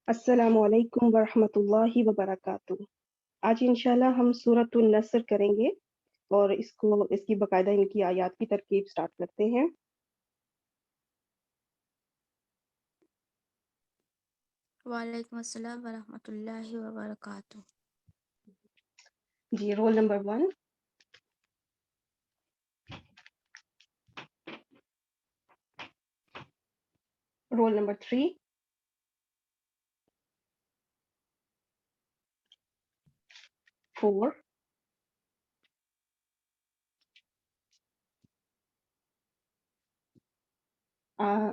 السلام علیکم ورحمۃ اللہ وبرکاتہ۔ آج انشاءاللہ ہم سورۃ النصر کریں گے اور اس کی باقاعدہ ان کی آیات کی ترکیب سٹارٹ کرتے ہیں۔ وعلیکم السلام ورحمۃ اللہ وبرکاتہ۔ جی، رول نمبر 1۔ Roll number 3۔ 4۔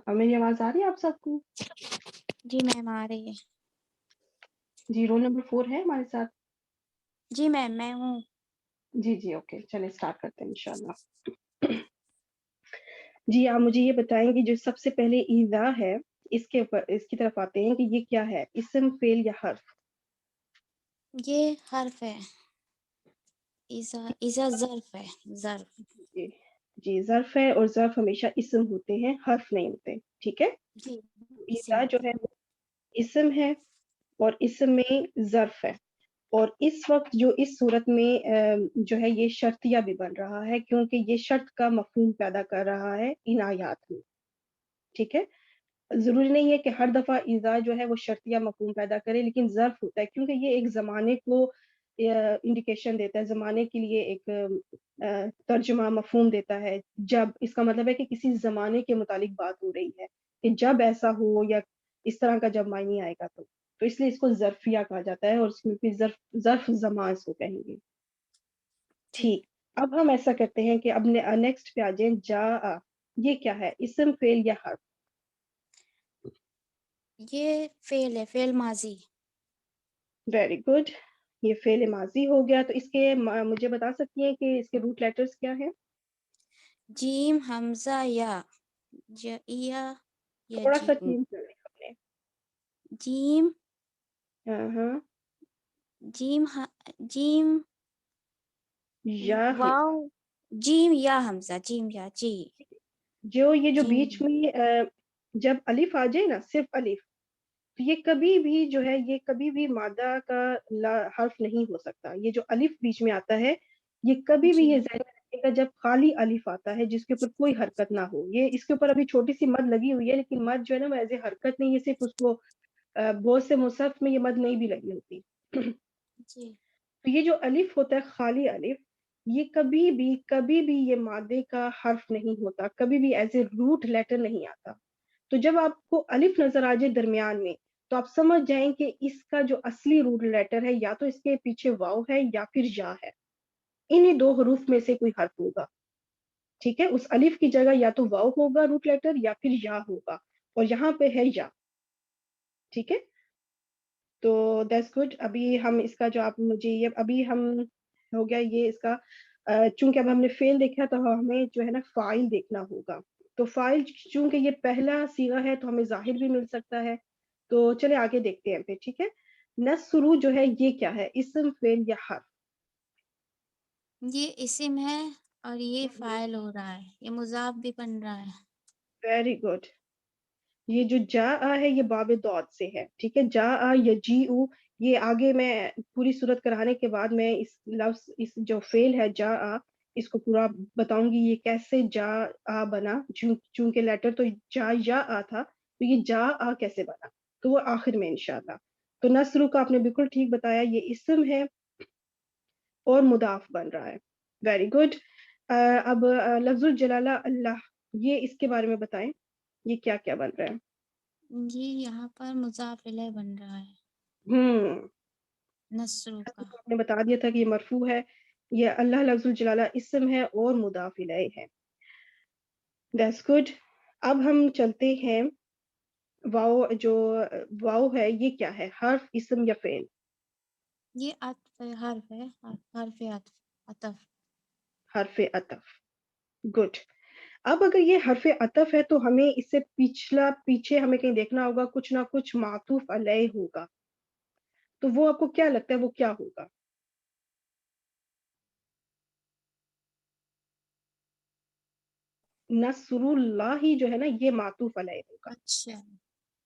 میری آواز آ رہی ہے آپ سب کو؟ جی میم آ رہی ہے۔ جی، رول نمبر 4 ہے ہمارے ساتھ؟ جی میم میں ہوں۔ جی اوکے، چلیں سٹارٹ کرتے ہیں انشاءاللہ۔ جی، آپ مجھے یہ بتائیں کہ جو سب سے پہلے ایذا ہے اس کی طرف آتے ہیں کہ یہ کیا ہے، اسم، فعل یا حرف؟ یہ حرف ہے، ایزا ظرف ہے، ظرف۔ جی جی، ظرف ہے اور ظرف ہمیشہ اسم ہوتے ہیں، حرف نہیں ہوتے، ٹھیک ہے؟ جی اسم ایذا جو ہے وہ اسم ہے اور اسم میں ظرف ہے، اور اس وقت جو اس صورت میں جو ہے یہ شرطیہ بھی بن رہا ہے کیونکہ یہ شرط کا مفہوم پیدا کر رہا ہے ان آیات میں، ٹھیک ہے؟ ضروری نہیں ہے کہ ہر دفعہ ایذا جو ہے وہ شرطیہ مفہوم پیدا کرے، لیکن ظرف ہوتا ہے کیونکہ یہ ایک زمانے کو انڈیکیشن دیتا ہے، زمانے کے لیے ایک ترجمہ مفہوم دیتا ہے، جب اس کا مطلب ہے کہ کسی زمانے کے متعلق بات ہو رہی ہے کہ جب ایسا ہو یا اس طرح کا جب معنی آئے گا تو اس لیے اس کو ظرفیہ کہا جاتا ہے، اور اس میں پھر ظرف زمان اس کو کہیں گے۔ ٹھیک، اب ہم ایسا کرتے ہیں کہ اب نیکسٹ پہ آ جائیں، جا، یہ کیا ہے، اسم، فعل یا حرف؟ یہ فعل ہے، فعل ماضی۔ ویری گڈ، یہ فعل ماضی ہو گیا، تو اس کے مجھے بتا سکتی ہیں کہ اس کے روٹ لیٹرز کیا ہیں؟ جیم، حمزہ، یا یا تھوڑا سا جیم، چینج کریں ہم نے۔ جیم، ہاں، جیم، جیم، یا واو، جیم یا حمزہ، جیم یا جی، یہ جو جیم۔ بیچ میں جب الف آ جائے نا، صرف الف، تو یہ کبھی بھی جو ہے یہ کبھی بھی مادہ کا حرف نہیں ہو سکتا۔ یہ جو الف بیچ میں آتا ہے یہ کبھی بھی جی یہ ذہن میں رکھے گا جب خالی الف آتا ہے جس کے اوپر کوئی حرکت نہ ہو، یہ اس کے اوپر ابھی چھوٹی سی مد لگی ہوئی ہے لیکن مد جو ہے نا وہ ایز اے حرکت نہیں ہے، صرف اس کو بہت سے مصحف میں یہ مد نہیں بھی لگی ہوتی۔ جی تو یہ جو الف ہوتا ہے، خالی الف، یہ کبھی بھی یہ مادے کا حرف نہیں ہوتا، کبھی بھی ایز اے روٹ لیٹر نہیں آتا۔ تو جب آپ کو الف نظر آ جائے درمیان میں تو آپ سمجھ جائیں کہ اس کا جو اصلی روٹ لیٹر ہے یا تو اس کے پیچھے واو ہے یا پھر یا ہے، انہی دو حروف میں سے کوئی حرف ہوگا، ٹھیک ہے؟ اس الف کی جگہ یا تو واو ہوگا روٹ لیٹر یا پھر یا ہوگا، اور یہاں پہ ہے یا، ٹھیک ہے؟ تو دیٹس گڈ۔ ابھی ہم اس کا جو آپ مجھے یہ ابھی ہم ہو گیا یہ اس کا چونکہ اب ہم نے فعل دیکھا تو ہمیں جو ہے نا فاعل دیکھنا ہوگا، تو فاعل چونکہ یہ پہلا صیغہ ہے تو ہمیں ظاہر بھی مل سکتا ہے، تو چلے آگے دیکھتے ہیں پھر، ٹھیک ہے؟ نصر جو ہے یہ کیا ہے، اسم، فعل یا حرف؟ یہ اسم ہے اور یہ فاعل ہو رہا ہے، یہ مضاف بھی بن رہا ہے۔ ویری گڈ، یہ جو جا ہے یہ باب دعد سے ہے، ٹھیک ہے؟ جا یا جی او، یہ آگے میں پوری صورت کرانے کے بعد میں اس لفظ، اس جو فعل ہے جا اس کو پورا بتاؤں گی یہ کیسے جا بنا، چونکہ لیٹر تو جا یا تھا تو یہ جا کیسے بنا، تو وہ آخر میں انشاءاللہ۔ تو نصر کا آپ نے بالکل ٹھیک بتایا، یہ اسم ہے اور مضاف بن رہا ہے، ویری گڈ۔ اب لفظ الجلالہ اللہ، یہ اس کے بارے میں بتائیں، یہ کیا کیا بن رہا ہے؟ یہ یہاں پر مضاف الیہ بن رہا ہے، ہوں نصر کا۔ آپ نے بتا دیا تھا کہ یہ مرفوع ہے، یہ اللہ لفظ الجلالہ اسم ہے اور مضاف الیہ ہے، دیٹس گڈ۔ اب ہم چلتے ہیں، واو، جو واو ہے یہ کیا ہے، حرف، اسم یا فعل؟ یہ عطف ہے، حرف ہے، حرف عطف، عطف۔ حرف عطف، گڈ۔ اب اگر یہ حرف عطف ہے تو ہمیں اس سے پیچھے ہمیں کہیں دیکھنا ہوگا، کچھ نہ کچھ معطوف علیہ ہوگا، تو وہ آپ کو کیا لگتا ہے وہ کیا ہوگا؟ نصر اللہ ہی جو ہے نا یہ معطوف علیہ ہوگا، اچھا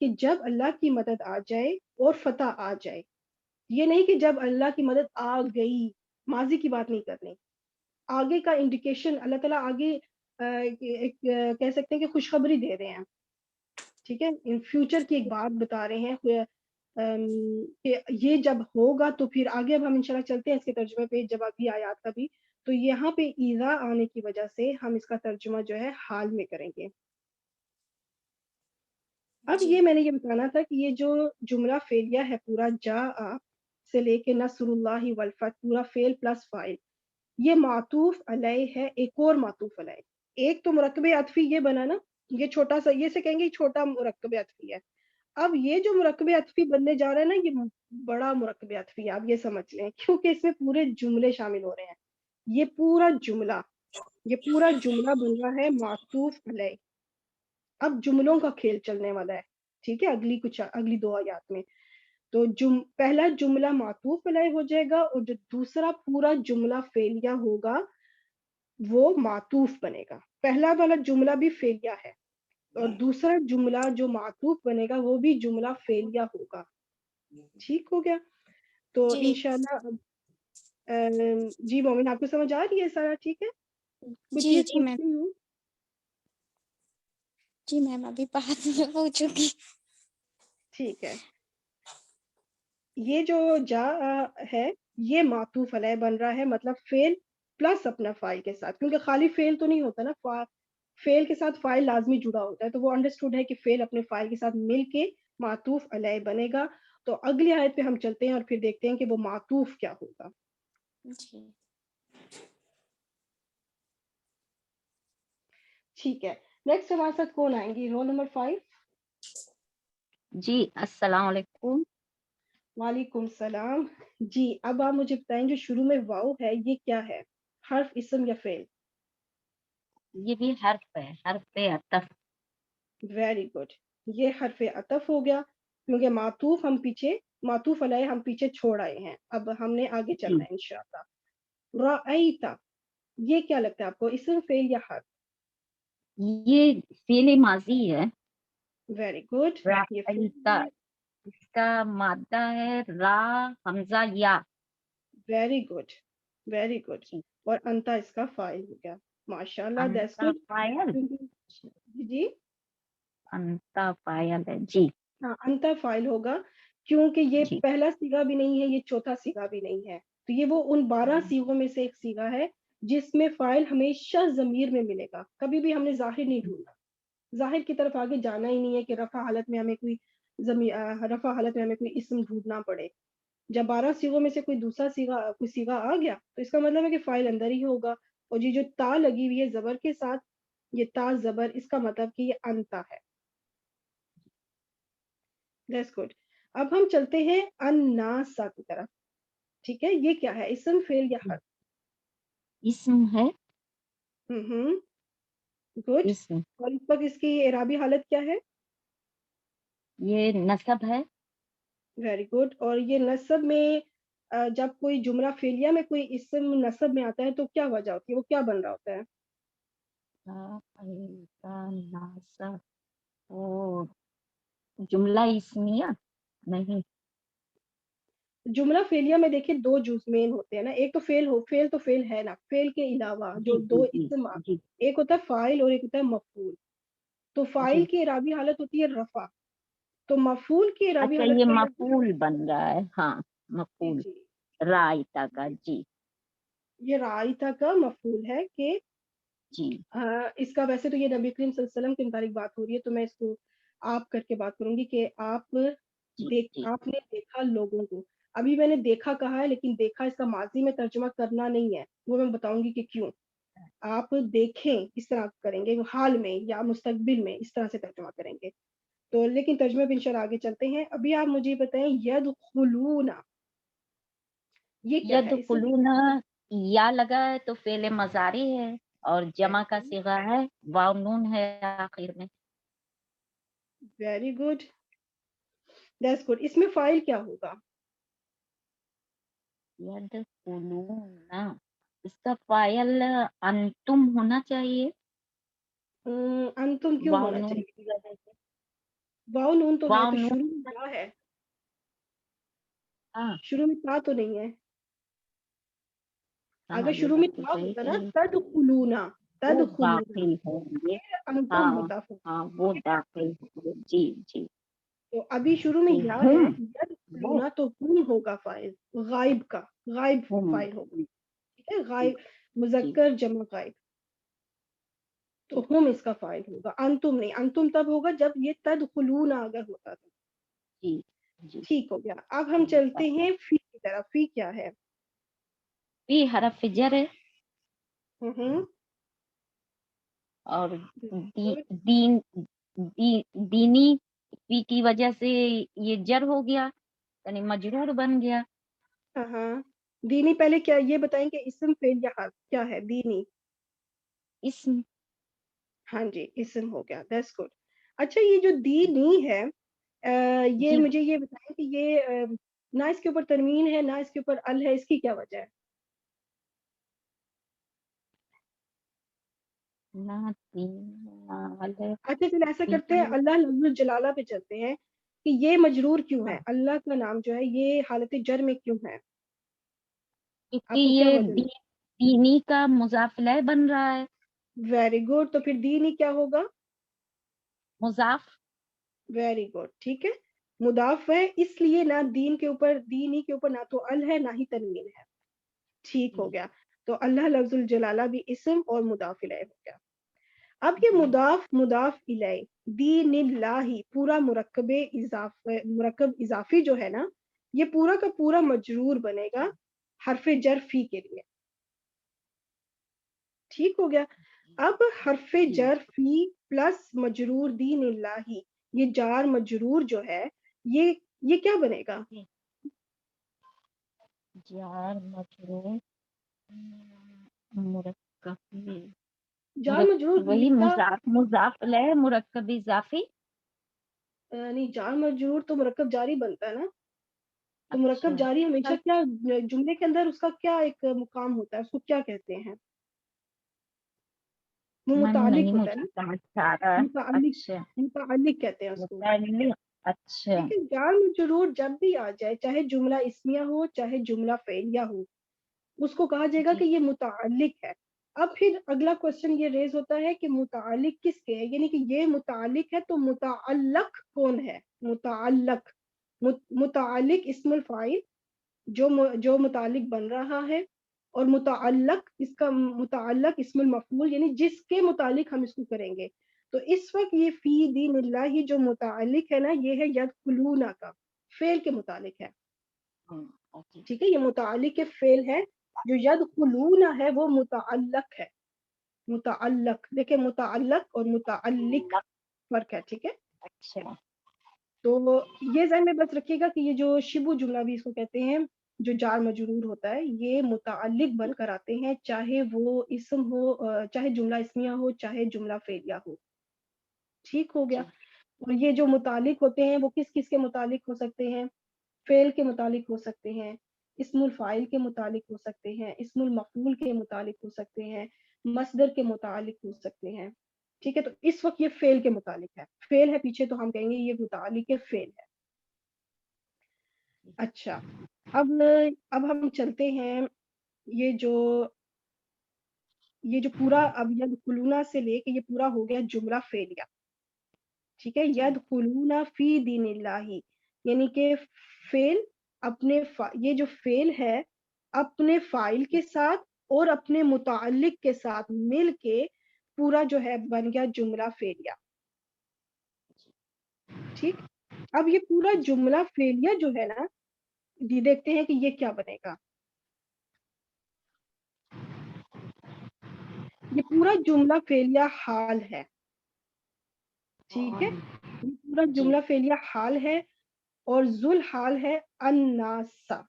کہ جب اللہ کی مدد آ جائے اور فتح آ جائے، یہ نہیں کہ جب اللہ کی مدد آ گئی، ماضی کی بات نہیں کرنی، آگے کا انڈیکیشن اللہ تعالیٰ آگے کہہ سکتے ہیں کہ خوشخبری دے رہے ہیں، ٹھیک ہے، ان فیوچر کی ایک بات بتا رہے ہیں کہ یہ جب ہوگا تو پھر آگے اب ہم انشاءاللہ چلتے ہیں اس کے ترجمے پہ جب ابھی آیات کا بھی، تو یہاں پہ ایذا آنے کی وجہ سے ہم اس کا ترجمہ جو ہے حال میں کریں گے۔ اب جی یہ میں نے یہ بتانا تھا کہ یہ جو جملہ فعلیہ ہے پورا جاء سے لے کے نصر اللہ والفتح، پورا فعل پلس فاعل، یہ معطوف علیہ ہے، ایک اور معطوف علیہ، ایک تو مرکب عطفی یہ بنا نا، یہ چھوٹا سا، یہ سے کہیں گے یہ چھوٹا مرکب عطفی ہے، اب یہ جو مرکب عطفی بننے جا رہا ہے نا یہ بڑا مرکب عطفی ہے، آپ یہ سمجھ لیں، کیونکہ اس میں پورے جملے شامل ہو رہے ہیں، یہ پورا جملہ بن رہا ہے معطوف علیہ۔ اب جملوں کا کھیل چلنے والا ہے، ٹھیک ہے، اگلی دو آیات میں، تو پہلا جملہ معطوف علیہ ہو جائے گا، اور جو دوسرا پورا جملہ فعلیہ ہوگا وہ معطوف بنے گا، پہلا والا جملہ بھی فعلیہ ہے اور دوسرا جملہ جو معطوف بنے گا وہ بھی جملہ فعلیہ ہوگا، ٹھیک ہو گیا؟ تو جی انشاءاللہ جی مومن آپ کو سمجھ آ رہی ہے سارا؟ ٹھیک ہے، کوئی جی چیز جی میم، پوچھنی ہوں؟ جی میم ابھی بات میں ہو چکی۔ ٹھیک ہے، یہ جو جا ہے یہ معطوف علیہ بن رہا ہے، مطلب فعل پلس اپنا فاعل کے ساتھ، کیونکہ خالی فعل تو نہیں ہوتا نا، فعل کے ساتھ فاعل لازمی جڑا ہوتا ہے، تو وہ انڈرسٹوڈ ہے کہ فعل اپنے فاعل کے ساتھ مل کے معطوف علیہ بنے گا۔ تو اگلی آیت پہ ہم چلتے ہیں اور پھر دیکھتے ہیں کہ وہ معطوف کیا ہوگا۔ جی ٹھیک ہے، نیکسٹ ہمارے ساتھ کون آئیں گی؟ Roll number 5۔ جی السلام علیکم۔ وعلیکم السلام۔ جی اب آپ مجھے بتائیں جو شروع میں واو ہے یہ کیا ہے، حرف، اسم یا فعل؟ یہ بھی حرف ہے، حرف عطف۔ ویری گڈ، یہ حرف عطف ہو گیا، کیونکہ معطوف علیہ ہم پیچھے چھوڑ آئے ہیں، اب ہم نے آگے جی چلنا ہے انشاءاللہ۔ رأیتا، یہ کیا لگتا ہے آپ کو، اسم، فعل یا حرف؟ یہ فعل ماضی ہے۔ ویری گڈ، یہ رأیتا، فعل، اس کا مادہ ہے را حمزہ یا۔ ویری گڈ، ویری گڈ، جی اور انتا اس کا فاعل ہو گیا، ماشاءاللہ، دیٹس انتا گڈ۔ فاعل، جی انتا فاعل ہے جی۔ ہاں، انتا فاعل ہوگا، کیونکہ یہ جی پہلا صیغہ بھی نہیں ہے، یہ چوتھا صیغہ بھی نہیں ہے، تو یہ وہ ان 12 صیغوں میں سے ایک صیغہ ہے جس میں فاعل ہمیشہ ضمیر میں ملے گا، کبھی بھی ہم نے ظاہر نہیں ڈھونڈنا، ظاہر کی طرف آگے جانا ہی نہیں ہے کہ رفع حالت میں ہمیں کوئی اسم ڈھونڈنا پڑے، جب 12 صیغوں میں سے کوئی صیغہ آ گیا تو اس کا مطلب ہے کہ فاعل اندر ہی ہوگا، اور یہ جو تا لگی ہوئی ہے زبر کے ساتھ، یہ تا زبر، اس کا مطلب کہ یہ انتا ہے۔ دیٹس گڈ، اب ہم چلتے ہیں الناسا کی طرف، ٹھیک ہے، یہ کیا ہے، اسم، فعل یا حرف؟ اسم ہے، گڈ، اسم۔ اور اس وقت اس کی اعرابی حالت کیا ہے؟ یہ نصب ہے۔ ویری گڈ، اور یہ نصب میں جب کوئی جملہ فعلیہ میں کوئی اسم نصب میں آتا ہے تو کیا وجہ ہوتی ہے، وہ کیا بن رہا ہوتا ہے؟ رأیتا ناسا، وہ جملہ اسمیہ نہیں۔ جملہ فعلیہ میں دیکھیں دو جزمین ہوتے ہیں نا، ایک تو فعل تو فعل ہے نا، فعل کے علاوہ جی جو جی دو جی اسم جی ایک ہوتا ہے فاعل اور ایک ہوتا ہے مفعول، تو جی۔ فاعل کی اعرابی حالت ہوتی ہے رفع، تو مفعول کی اعرابی اچھا حالت یہ کیا ہوگی؟ مفعول بن رہا ہے، ہاں جی مفعول، جی، رائتا کا جی۔ یہ رائتا کا مفعول ہے کہ جی اس کا ویسے تو یہ نبی کریم صلی اللہ علیہ وسلم کے متعلق بات ہو رہی ہے، تو میں اس کو آپ کر کے بات کروں گی کہ جی جی آپ نے دیکھا لوگوں کو، ابھی میں نے دیکھا کہا ہے لیکن دیکھا اس کا ماضی میں ترجمہ کرنا نہیں ہے، وہ میں بتاؤں گی کہ کیوں۔ آپ دیکھیں اس طرح کریں گے، حال میں یا مستقبل میں اس طرح سے ترجمہ کریں گے، تو لیکن ترجمے پہ انشاءاللہ آگے چلتے ہیں، ابھی آپ مجھے بتائیں یدخلون، یہ کیا ہے، اس یدخلون، یا لگا ہے تو فعل مضارع ہے، اور جمع کا صیغہ ہے، واو نون ہے آخر میں۔ ویری گڈ، دیٹس گڈ، اس میں فاعل کیا ہوگا؟ یدخلون، اس کا فاعل انتم ہونا چاہیے، انتم کیوں واو ہونا نون چاہیے؟ کی وجہ سے۔ واو نون تو ہے واو تو نون شروع میں کیا ہے؟ ہاں شروع میں تا تو نہیں ہے. ہاں اگر یہ شروع میں بات تو تا صحیح ہوتا نا کہی. تدخلونا، وہ تدخلونا داخل ہوں گے. انتم ہاں مضاف. ہاں وہ داخل ہوں گے. جی جی تو ابھی شروع میں جی. یا ہے ہم وہ یدخلونا، تو ہم ہوگا فاعل، غائب کا غائب ہم فاعل ہوگا. ٹھیک ہے، جی غائب جی مذکر جمع غائب، تو جی ہم اس کا فاعل ہوگا، انتم نہیں. انتم تب ہوگا جب یہ تدخلونا اگر ہوتا تو. جی جی. ٹھیک ہو گیا. اب ہم چلتے ہیں فی کی طرف. فی کیا ہے؟ فی حرف جر ہے ہوں اور دین دینی فی کی وجہ سے یہ جر ہو گیا یعنی مجرور بن گیا. ہاں. دینی پہلے کیا یہ بتائیں کہ اسم فعل یا حرف کیا ہے؟ دینی. اسم. ہاں جی اسم ہو گیا. That's good. اچھا یہ جو دینی ہے یہ جی مجھے یہ بتائیں کہ یہ نہ اس کے اوپر تنوین ہے نہ اس کے اوپر ال ہے، اس کی کیا وجہ ہے؟ نہ تین نہ اچھا چل ایسا کرتے ہیں، اللہ لفظ الجلالہ پہ چلتے ہیں کہ یہ مجرور کیوں ہے؟ اللہ کا نام جو ہے یہ حالت جر میں کیوں ہے؟ کیونکہ آپ کو کیا یہ وجہ؟ دینی کا مضاف الیہ بن رہا ہے. Very good. تو پھر دینی کیا ہوگا؟ مضاف. Very good. ٹھیک ہے، مضاف ہے، اس لیے نہ دین کے اوپر، دینی کے اوپر نہ تو ال ہے نہ ہی تنوین ہے. ٹھیک ہو گیا. تو اللہ لفظ الجلالہ بھی اسم اور مضاف الیہ ہو گیا. اب یہ مضاف الیہ دین اللہ پورا مرکب اضافی جو ہے نا، یہ پورا کا پورا مجرور بنے گا حرف جر فی کے لیے. ٹھیک ہو گیا. اب حرف جر فی پلس مجرور دین اللہ، یہ جار مجرور جو ہے یہ کیا بنے گا؟ جار مجرور مرکب جار مجرور وہی ہمیشہ مضاف الیہ مرکب اضافی. نہیں، جار مجرور تو مرکب جاری بنتا ہے نا. تو اچھا مرکب جاری ہمیشہ کیا جملے کے اندر اس کا کیا ایک مقام ہوتا ہے، اس کو کیا کہتے ہیں؟ وہ من متعلق نہیں ہوتا ہے مجھے نا. سمجھ آ رہا ہے. متعلق اچھا متعلق کہتے ہیں اس کو. متعلق. اچھا ٹھیک ہے، جار مجرور جب بھی آ جائے، چاہے جملہ اسمیہ ہو چاہے جملہ فعلیہ ہو، اس کو کہا جائے گا جی کہ یہ متعلق ہے. اب پھر اگلا کوشچن یہ ریز ہوتا ہے کہ متعلق کس کے ہے، یعنی کہ یہ متعلق ہے تو متعلق کون ہے؟ متعلق متعلق اسم الفاعل جو متعلق بن رہا ہے، اور متعلق اس کا متعلق اسم المفعول یعنی جس کے متعلق ہم اس کو کریں گے. تو اس وقت یہ فی دین اللہ جو متعلق ہے نا، یہ ہے یدخلونا کا فعل کے متعلق ہے. ٹھیک ہے، یہ متعلق کے فعل ہے. جو یدخلونا ہے وہ متعلق ہے. متعلق دیکھیں، متعلق اور متعلق فرق ہے. ٹھیک ہے، اچھا تو یہ ذہن میں بس رکھیے گا کہ یہ جو شبو جملہ بھی اس کو کہتے ہیں، جو جار مجرور ہوتا ہے، یہ متعلق بن کر آتے ہیں، چاہے وہ اسم ہو، چاہے جملہ اسمیہ ہو چاہے جملہ فعلیہ ہو. ٹھیک ہو گیا. جی اور یہ جو متعلق ہوتے ہیں وہ کس کس کے متعلق ہو سکتے ہیں؟ فعل کے متعلق ہو سکتے ہیں، اسم الفاعل کے متعلق ہو سکتے ہیں، اسم المفعول کے متعلق ہو سکتے ہیں، مصدر کے متعلق ہو سکتے ہیں. ٹھیک ہے، تو اس وقت یہ فعل کے متعلق ہے. فعل ہے پیچھے تو ہم کہیں گے یہ متعلق فعل ہے. اچھا، اب ہم چلتے ہیں یہ جو پورا اب یدخلونا سے لے کے یہ پورا ہو گیا جملہ فعلیہ. ٹھیک ہے، یدخلونا فی دین اللہ، یعنی کہ فعل یہ جو فعل ہے اپنے فاعل کے ساتھ اور اپنے متعلق کے ساتھ مل کے پورا جو ہے بن گیا جملہ فعلیہ. ٹھیک، اب یہ پورا جملہ فعلیہ جو ہے نا، یہ دیکھتے ہیں کہ یہ کیا بنے گا. یہ پورا جملہ فعلیہ حال ہے. ٹھیک ہے، یہ پورا جی جملہ فعلیہ حال ہے اور ذل حال ہے الناسا.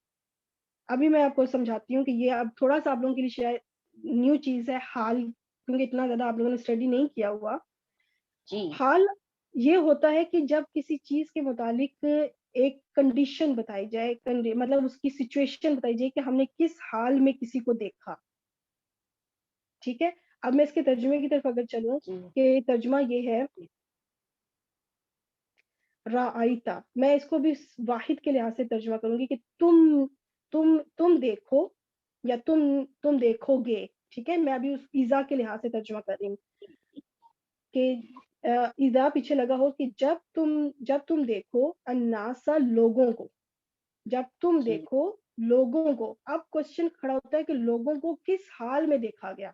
ابھی میں آپ کو سمجھاتی ہوں کہ یہ اب تھوڑا سا آپ لوگوں کے لیے شاید نیو چیز ہے حال، کیونکہ اتنا زیادہ آپ لوگوں نے اسٹڈی نہیں کیا ہوا. جی حال یہ ہوتا ہے کہ جب کسی چیز کے متعلق ایک کنڈیشن بتائی جائے، مطلب اس کی سچویشن بتائی جائے کہ ہم نے کس حال میں کسی کو دیکھا. ٹھیک ہے، اب میں اس کے ترجمے کی طرف اگر چلوں جی کہ ترجمہ یہ ہے، رائتا، میں اس کو بھی واحد کے لحاظ سے ترجمہ کروں گی کہ تم دیکھو یا تم دیکھو گے. ٹھیک ہے، میں ابھی اس ایزا کے لحاظ سے ترجمہ کر رہی ہوں کہ ایزا پیچھے لگا ہو کہ جب تم دیکھو الناسا، لوگوں کو، جب تم جی دیکھو لوگوں کو. اب کوشچن کھڑا ہوتا ہے کہ لوگوں کو کس حال میں دیکھا گیا،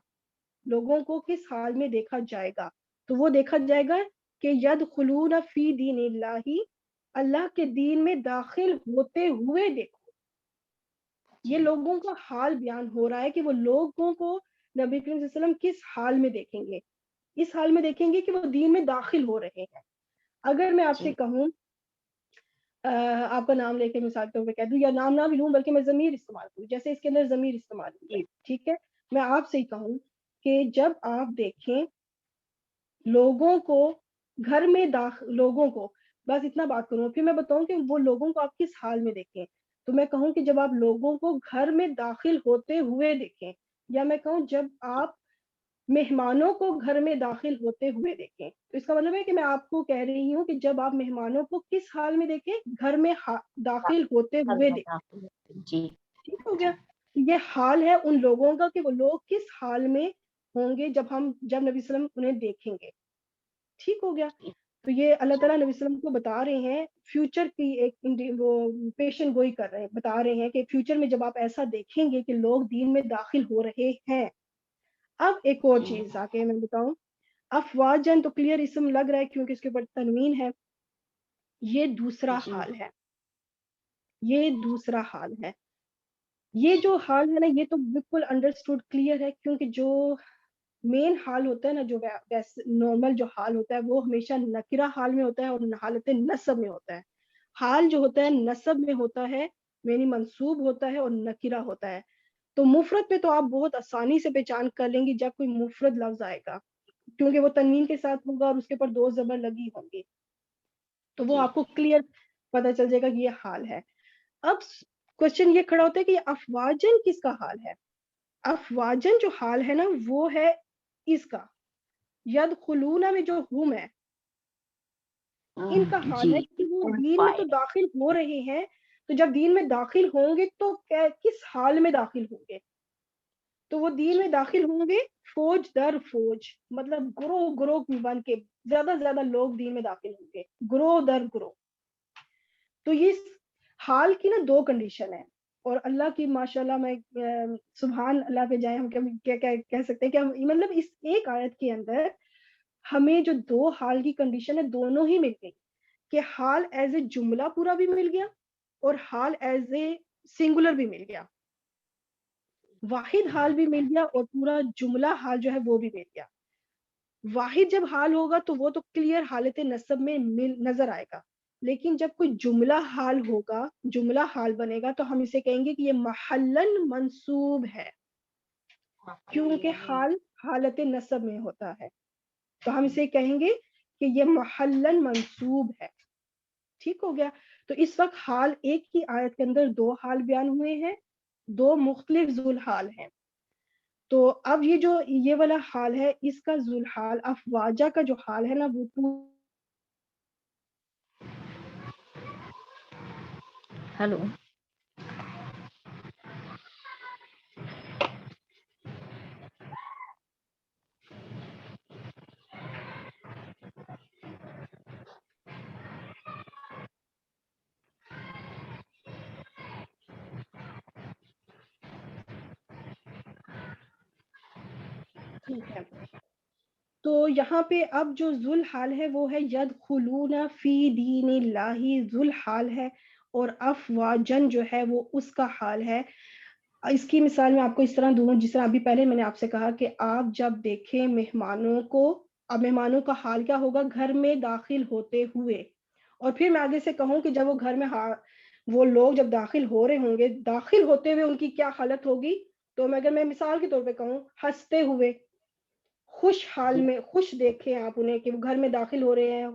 لوگوں کو کس حال میں دیکھا جائے گا؟ تو وہ دیکھا جائے گا کہ یدخلون فی دین اللہ، اللہ کے دین میں داخل ہوتے ہوئے دیکھو. یہ لوگوں کا حال بیان ہو رہا ہے کہ وہ لوگوں کو نبی کریم صلی اللہ علیہ وسلم کس حال میں دیکھیں گے، اس حال میں دیکھیں گے کہ وہ دین میں داخل ہو رہے ہیں. اگر میں آپ سے جی کہوں، آپ کا نام لے کے مثال کے طور پہ کہہ دوں، یا نام نہ بھی لوں بلکہ میں ضمیر استعمال کروں، جیسے اس کے اندر ضمیر استعمال ہوتا ہے. جی ٹھیک ہے، میں آپ سے ہی کہوں کہ جب آپ دیکھیں لوگوں کو گھر میں لوگوں کو، بس اتنا بات کروں، پھر میں بتاؤں کہ وہ لوگوں کو آپ کس حال میں دیکھیں. تو میں کہوں کہ جب آپ لوگوں کو گھر میں داخل ہوتے ہوئے دیکھیں، یا میں کہوں جب آپ مہمانوں کو گھر میں داخل ہوتے ہوئے دیکھیں. تو اس کا مطلب ہے کہ میں آپ کو کہہ رہی ہوں کہ جب آپ مہمانوں کو کس حال میں دیکھیں، گھر میں داخل ہوتے حل ہوئے میں دیکھیں. داخل ہوتے ہیں۔ جی ٹھیک ہو گیا، یہ حال ہے ان لوگوں کا کہ وہ لوگ کس حال میں ہوں گے جب نبی صلی اللہ علیہ وسلم انہیں دیکھیں گے. ٹھیک ہو گیا. تو یہ اللہ تعالیٰ نبی صلی اللہ علیہ وسلم کو بتا رہے ہیں فیوچر کی ایک وہ پیشن گوئی کر رہے ہیں، بتا رہے ہیں کہ فیوچر میں جب آپ ایسا دیکھیں گے کہ لوگ دین میں داخل ہو رہے ہیں. اب ایک اور جی چیز آ کے میں بتاؤں، افواجن تو کلیئر اسم لگ رہا ہے کیونکہ اس کے اوپر تنوین ہے. یہ دوسرا جی حال ہے، یہ دوسرا حال ہے. یہ جو حال ہے نا، یہ تو بالکل انڈرسٹوڈ کلیئر ہے، کیونکہ جو مین حال ہوتا ہے نا، جو نارمل جو حال ہوتا ہے وہ ہمیشہ نکرہ حال میں ہوتا ہے اور حالت نصب میں ہوتا ہے. حال جو ہوتا ہے نصب میں ہوتا ہے، یعنی منصوب ہوتا ہے، اور نکرہ ہوتا ہے. تو مفرد پہ تو آپ بہت آسانی سے پہچان کر لیں گی جب کوئی مفرد لفظ آئے گا، کیونکہ وہ تنوین کے ساتھ ہوگا اور اس کے اوپر دو زبر لگی ہوں گی، تو وہ جی آپ کو کلیئر پتہ چل جائے گا کہ یہ حال ہے. اب کوشچن یہ کھڑا ہوتا ہے کہ یہ افواجن کس کا حال ہے؟ افواجن جو حال ہے نا وہ ہے اس کا، یدخلون میں جو ہم ہے ان کا حال ہے کہ وہ دین میں تو فائل داخل ہو رہے ہیں. تو جب دین میں داخل ہوں گے تو کس حال میں داخل ہوں گے؟ تو وہ دین میں داخل ہوں گے فوج در فوج، مطلب گروہ گروہ بن کے زیادہ سے زیادہ لوگ دین میں داخل ہوں گے، گروہ در گروہ. تو یہ حال کی نا دو کنڈیشن ہے، اور اللہ کی ماشاءاللہ میں سبحان اللہ پہ جائیں، ہم کیا کہہ سکتے ہیں کہ ہم مطلب اس ایک آیت کے اندر ہمیں جو دو حال کی کنڈیشن ہے دونوں ہی مل گئی، کہ حال ایز اے جملہ پورا بھی مل گیا اور حال ایز اے سنگولر بھی مل گیا، واحد حال بھی مل گیا اور پورا جملہ حال جو ہے وہ بھی مل گیا. واحد جب حال ہوگا تو وہ تو کلیئر حالت نصب میں نظر آئے گا، لیکن جب کوئی جملہ حال ہوگا، جملہ حال بنے گا، تو ہم اسے کہیں گے کہ یہ محلن منصوب ہے، کیونکہ حال حالت نصب میں ہوتا ہے، تو ہم اسے کہیں گے کہ یہ محلن منصوب ہے. ٹھیک ہو گیا. تو اس وقت حال ایک ہی آیت کے اندر دو حال بیان ہوئے ہیں، دو مختلف ذوالحال ہیں. تو اب یہ جو یہ والا حال ہے اس کا ذوالحال افواجہ کا جو حال ہے نا وہ ہلو ٹھیک ہے. تو یہاں پہ اب جو ذوالحال ہے وہ ہے یدخلون فی دین اللہ، ذوالحال ہے، اور افواجن جو ہے وہ اس کا حال ہے. اس کی مثال میں آپ کو اس طرح دوں، جس طرح ابھی پہلے میں نے آپ سے کہا کہ آپ جب دیکھیں مہمانوں کو، اب مہمانوں کا حال کیا ہوگا؟ گھر میں داخل ہوتے ہوئے. اور پھر میں آگے سے کہوں کہ جب وہ گھر میں وہ لوگ جب داخل ہو رہے ہوں گے، داخل ہوتے ہوئے ان کی کیا حالت ہوگی؟ تو اگر میں مثال کے طور پہ کہوں، ہنستے ہوئے، خوش حال جی میں، خوش دیکھیں آپ انہیں کہ وہ گھر میں داخل ہو رہے ہیں،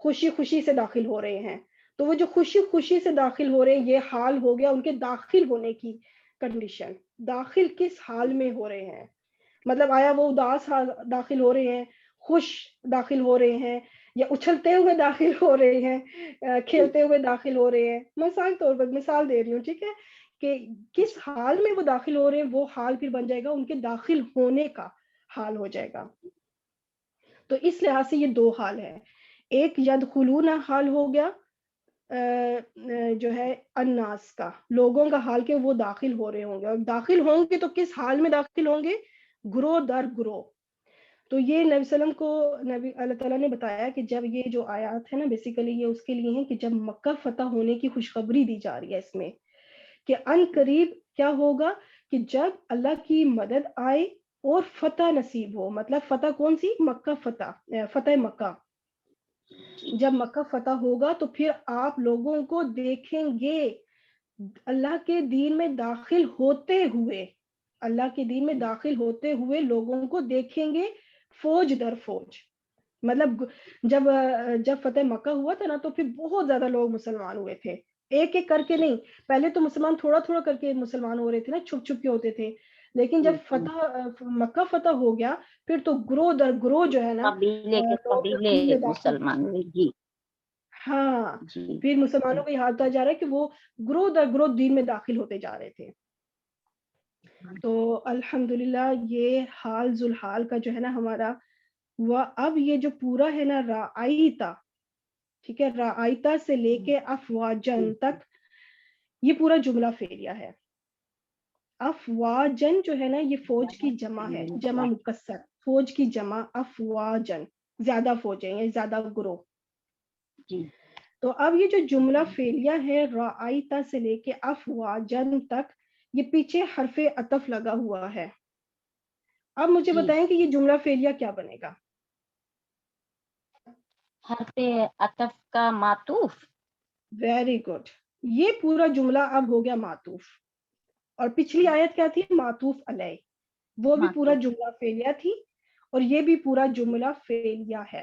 خوشی خوشی سے داخل ہو رہے ہیں. تو وہ جو خوشی خوشی سے داخل ہو رہے ہیں یہ حال ہو گیا ان کے داخل ہونے کی کنڈیشن. داخل کس حال میں ہو رہے ہیں؟ مطلب آیا وہ اداس داخل ہو رہے ہیں، خوش داخل ہو رہے ہیں، یا اچھلتے ہوئے داخل ہو رہے ہیں، کھیلتے ہوئے داخل ہو رہے ہیں، مثال طور پر مثال دے رہی ہوں، ٹھیک ہے، کہ کس حال میں وہ داخل ہو رہے ہیں، وہ حال پھر بن جائے گا ان کے داخل ہونے کا حال ہو جائے گا. تو اس لحاظ سے یہ دو حال ہے. ایک یدخلون حال ہو گیا جو ہے الناس کا، لوگوں کا حال کہ وہ داخل ہو رہے ہوں گے، اور داخل ہوں گے تو کس حال میں داخل ہوں گے؟ گروہ در گروہ. تو یہ نبی وسلم کو نبی اللہ تعالیٰ نے بتایا کہ جب یہ جو آیات ہے نا بیسیکلی یہ اس کے لیے ہیں کہ جب مکہ فتح ہونے کی خوشخبری دی جا رہی ہے اس میں، کہ ان قریب کیا ہوگا، کہ جب اللہ کی مدد آئے اور فتح نصیب ہو. مطلب فتح کون سی؟ مکہ فتح مکہ. جب مکہ فتح ہوگا تو پھر آپ لوگوں کو دیکھیں گے اللہ کے دین میں داخل ہوتے ہوئے، اللہ کے دین میں داخل ہوتے ہوئے لوگوں کو دیکھیں گے فوج در فوج. مطلب جب فتح مکہ ہوا تھا نا تو پھر بہت زیادہ لوگ مسلمان ہوئے تھے، ایک ایک کر کے نہیں. پہلے تو مسلمان تھوڑا تھوڑا کر کے مسلمان ہو رہے تھے نا، چھپ چھپ کے ہوتے تھے، لیکن جب مکہ فتح ہو گیا پھر تو گروہ در گروہ جو ہے نا قبیلے کے لوگ قبیلے دین میں داخل. مسلمان ہوئے. جی ہاں جی پھر مسلمانوں کا یہ حال ہوتا جا رہا ہے کہ وہ گروہ در گروہ دین میں داخل ہوتے جا رہے تھے. تو الحمدللہ یہ حال ذوالحال کا جو ہے نا ہمارا، وہ اب یہ جو پورا ہے نا رعایتا، ٹھیک ہے، رعایتا سے لے کے افواجن تک یہ پورا جملہ فعلیہ ہے. افواجن جو ہے نا یہ فوج کی جمع ہے، جمع مکسر، فوج کی جمع افواجن، زیادہ فوجیں یا زیادہ گروہ. جی تو اب یہ جو جملہ فعلیہ ہے رعایتا سے لے کے افواجن تک، یہ پیچھے حرف عطف لگا ہوا ہے. اب مجھے جی بتائیں کہ یہ جملہ فعلیہ کیا بنے گا؟ حرف عطف کا معطوف. Very good. یہ پورا جملہ اب ہو گیا معطوف، اور پچھلی آیت کیا تھی؟ معطوف علیہ، وہ بھی پورا معطوف. جملہ فعلیہ تھی، اور یہ بھی پورا جملہ فعلیہ ہے.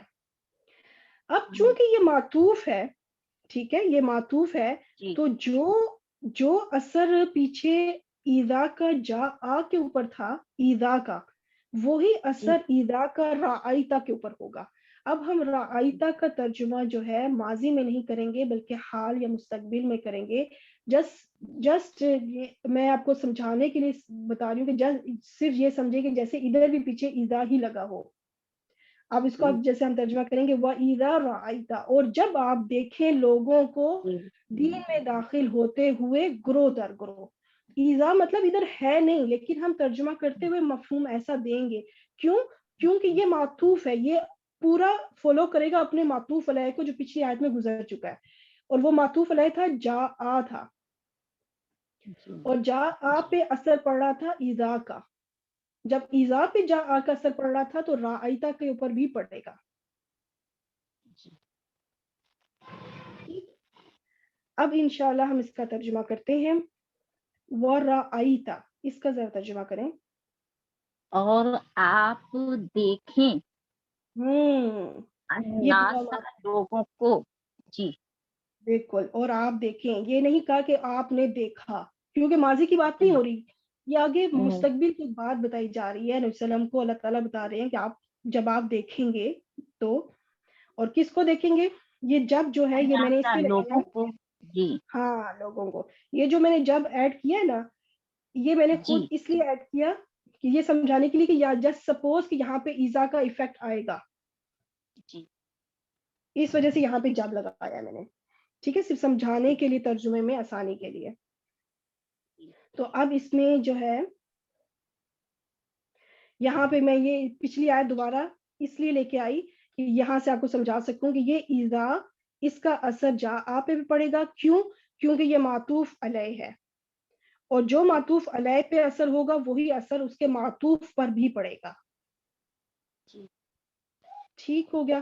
اب چونکہ یہ معطوف ہے، ٹھیک ہے، یہ معطوف ہے، جی تو جو اثر پیچھے ایذا کا جا آ کے اوپر تھا، ایذا کا، وہی اثر ایذا کا رعایتا کے اوپر ہوگا. اب ہم رعایتا کا ترجمہ جو ہے ماضی میں نہیں کریں گے بلکہ حال یا مستقبل میں کریں گے. جسٹ میں آپ کو سمجھانے کے لیے بتا رہی ہوں کہ صرف یہ سمجھے کہ جیسے ادھر بھی پیچھے ایذا ہی لگا ہو. اب اس کو جیسے ہم ترجمہ کریں گے وَإِذَا رَأَيْتَ، اور جب آپ دیکھیں لوگوں کو دین میں داخل ہوتے ہوئے گروہ در گروہ. ایذا مطلب ادھر ہے نہیں، لیکن ہم ترجمہ کرتے ہوئے مفہوم ایسا دیں گے. کیونکہ یہ معطوف ہے، یہ پورا فالو کرے گا اپنے معطوف علیہ کو جو پچھلی آیت میں گزر چکا ہے، اور وہ معطوف علیہ تھا جا آ تھا، اور جا آ پہ اثر پڑ رہا تھا ایذا کا. جب ایذا پہ جا آ کا اثر پڑ رہا تھا تو رعایتا کے اوپر بھی پڑے گا. اب انشاءاللہ ہم اس کا ترجمہ کرتے ہیں. وَرَأَيْتَ، اس کا ذرا ترجمہ کریں. اور آپ دیکھیں یہ پورا الناس لوگوں کو. جی بالکل، اور آپ دیکھیں، یہ نہیں کہا کہ آپ نے دیکھا، کیونکہ ماضی کی بات نہیں ہو رہی، یہ آگے مستقبل کی بات بتائی جا رہی ہے. نبی صلی اللہ علیہ وسلم کو اللہ تعالیٰ بتا رہے ہیں کہ آپ جب آپ دیکھیں گے تو، اور کس کو دیکھیں گے؟ یہ جب جو ہے یہ میں نے اس لیے لوگوں لگایا، کو. جی ہاں لوگوں کو. یہ جو میں نے جب ایڈ کیا ہے نا، یہ میں نے جی خود اس لیے ایڈ کیا کہ یہ سمجھانے کے لیے کہ یا جسٹ سپوز کہ یہاں پہ ایذا کا ایفیکٹ آئے گا، جی اس وجہ سے یہاں پہ جب لگایا میں نے، ٹھیک ہے، صرف سمجھانے کے لیے، ترجمے میں آسانی کے لیے. تو اب اس میں جو ہے یہاں پہ میں یہ پچھلی آیت دوبارہ اس لیے لے کے آئی کہ یہاں سے آپ کو سمجھا سکوں کہ یہ ایذا، اس کا اثر جا آپ پہ بھی پڑے گا. کیونکہ یہ معطوف علیہ ہے، اور جو معطوف علیہ پہ اثر ہوگا وہی اثر اس کے معطوف پر بھی پڑے گا. ٹھیک ہو گیا.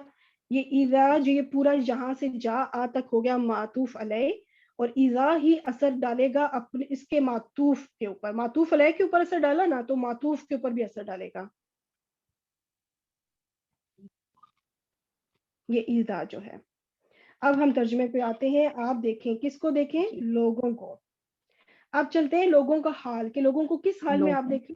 یہ ایذا جو یہ پورا یہاں سے جا آ تک ہو گیا معطوف علیہ، اور ایذا ہی اثر ڈالے گا اپنے اس کے معطوف کے اوپر. معطوف علیہ کے اوپر اثر ڈالا نا تو معطوف کے اوپر بھی اثر ڈالے گا. یہ ایذا جو ہے. اب ہم ترجمے پہ آتے ہیں. آپ دیکھیں، کس کو دیکھیں؟ لوگوں کو. اب چلتے ہیں لوگوں کا حال، کہ لوگوں کو کس حال میں آپ لوگوں. دیکھیں.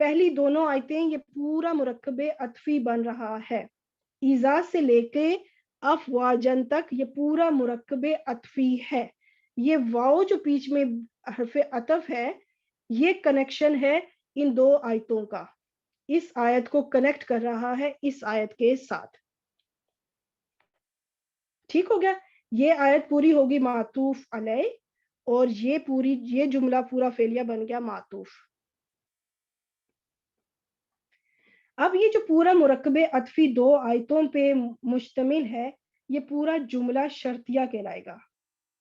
پہلی دونوں آیتیں یہ پورا مرکب عطفی بن رہا ہے. ایزا سے لے کے افواجن تک یہ پورا مرکب عطفی ہے. یہ واو جو بیچ میں حرف عطف ہے یہ کنیکشن ہے ان دو آیتوں کا. اس آیت کو کنیکٹ کر رہا ہے اس آیت کے ساتھ. ٹھیک ہو گیا. یہ آیت پوری ہوگی معطوف علیہ اور یہ جملہ پورا فعلیہ بن گیا معطوف. اب یہ جو پورا مرکب عطفی دو آیتوں پہ مشتمل ہے یہ پورا جملہ شرطیہ کہلائے گا.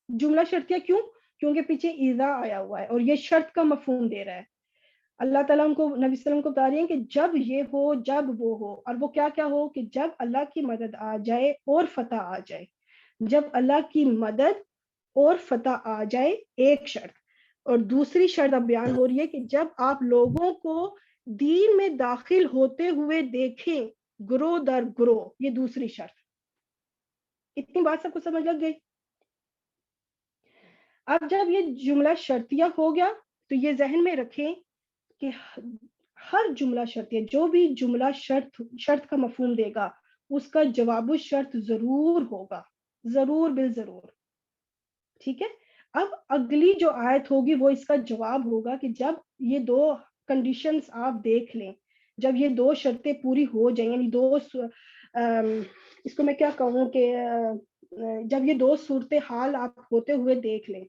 جملہ شرطیہ کیوں؟ کیونکہ پیچھے ایذا آیا ہوا ہے اور یہ شرط کا مفہوم دے رہا ہے. اللہ تعالیٰ ان کو نبی صلی اللہ علیہ وسلم کو بتا رہی ہیں کہ جب یہ ہو جب وہ ہو. اور وہ کیا ہو کہ جب اللہ کی مدد آ جائے اور فتح آ جائے. جب اللہ کی مدد اور فتح آ جائے ایک شرط. اور دوسری شرط اب بیان ہو رہی ہے کہ جب آپ لوگوں کو دین میں داخل ہوتے ہوئے دیکھیں گروہ در گروہ. یہ دوسری شرط. اتنی بات سب کو سمجھ لگ گئی؟ اب جب یہ جملہ شرطیہ ہو گیا تو یہ ذہن میں رکھیں کہ ہر جملہ شرطیہ جو بھی جملہ شرط کا مفہوم دے گا اس کا جواب الشرط ضرور ہوگا. ضرور بالضرور. ٹھیک ہے. اب اگلی جو آیت ہوگی وہ اس کا جواب ہوگا کہ جب یہ دو کنڈیشنز آپ دیکھ لیں, جب یہ دو شرطیں پوری ہو جائیں, یعنی دو اس کو میں کیا کہوں کہ جب یہ دو صورتحال آپ ہوتے ہوئے دیکھ لیں,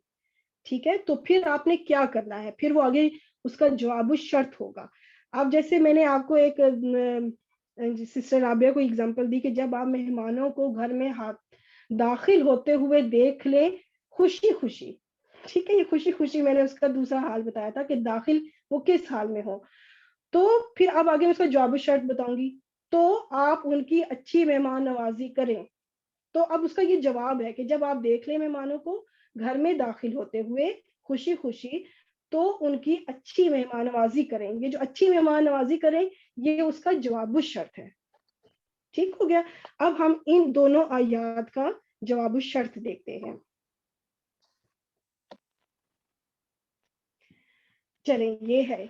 ٹھیک ہے, تو پھر آپ نے کیا کرنا ہے, پھر وہ آگے اس کا جواب الشرط ہوگا. اب جیسے میں نے آپ کو ایک سسٹر رابعہ کو ایگزامپل دی کہ جب آپ مہمانوں کو گھر میں داخل ہوتے ہوئے دیکھ لیں خوشی خوشی, ٹھیک ہے, یہ خوشی خوشی میں نے اس کا دوسرا حال بتایا تھا کہ داخل وہ کس حال میں ہو. تو پھر اب آگے میں اس کا جواب الشرط بتاؤں گی. تو آپ ان کی اچھی مہمان نوازی کریں. تو اب اس کا یہ جواب ہے کہ جب آپ دیکھ لیں مہمانوں کو گھر میں داخل ہوتے ہوئے خوشی خوشی تو ان کی اچھی مہمان نوازی کریں. یہ جو اچھی مہمان نوازی کریں یہ اس کا جواب الشرط ہے. ٹھیک ہو گیا. اب ہم ان دونوں آیات کا جواب الشرط دیکھتے ہیں. چلیں یہ ہے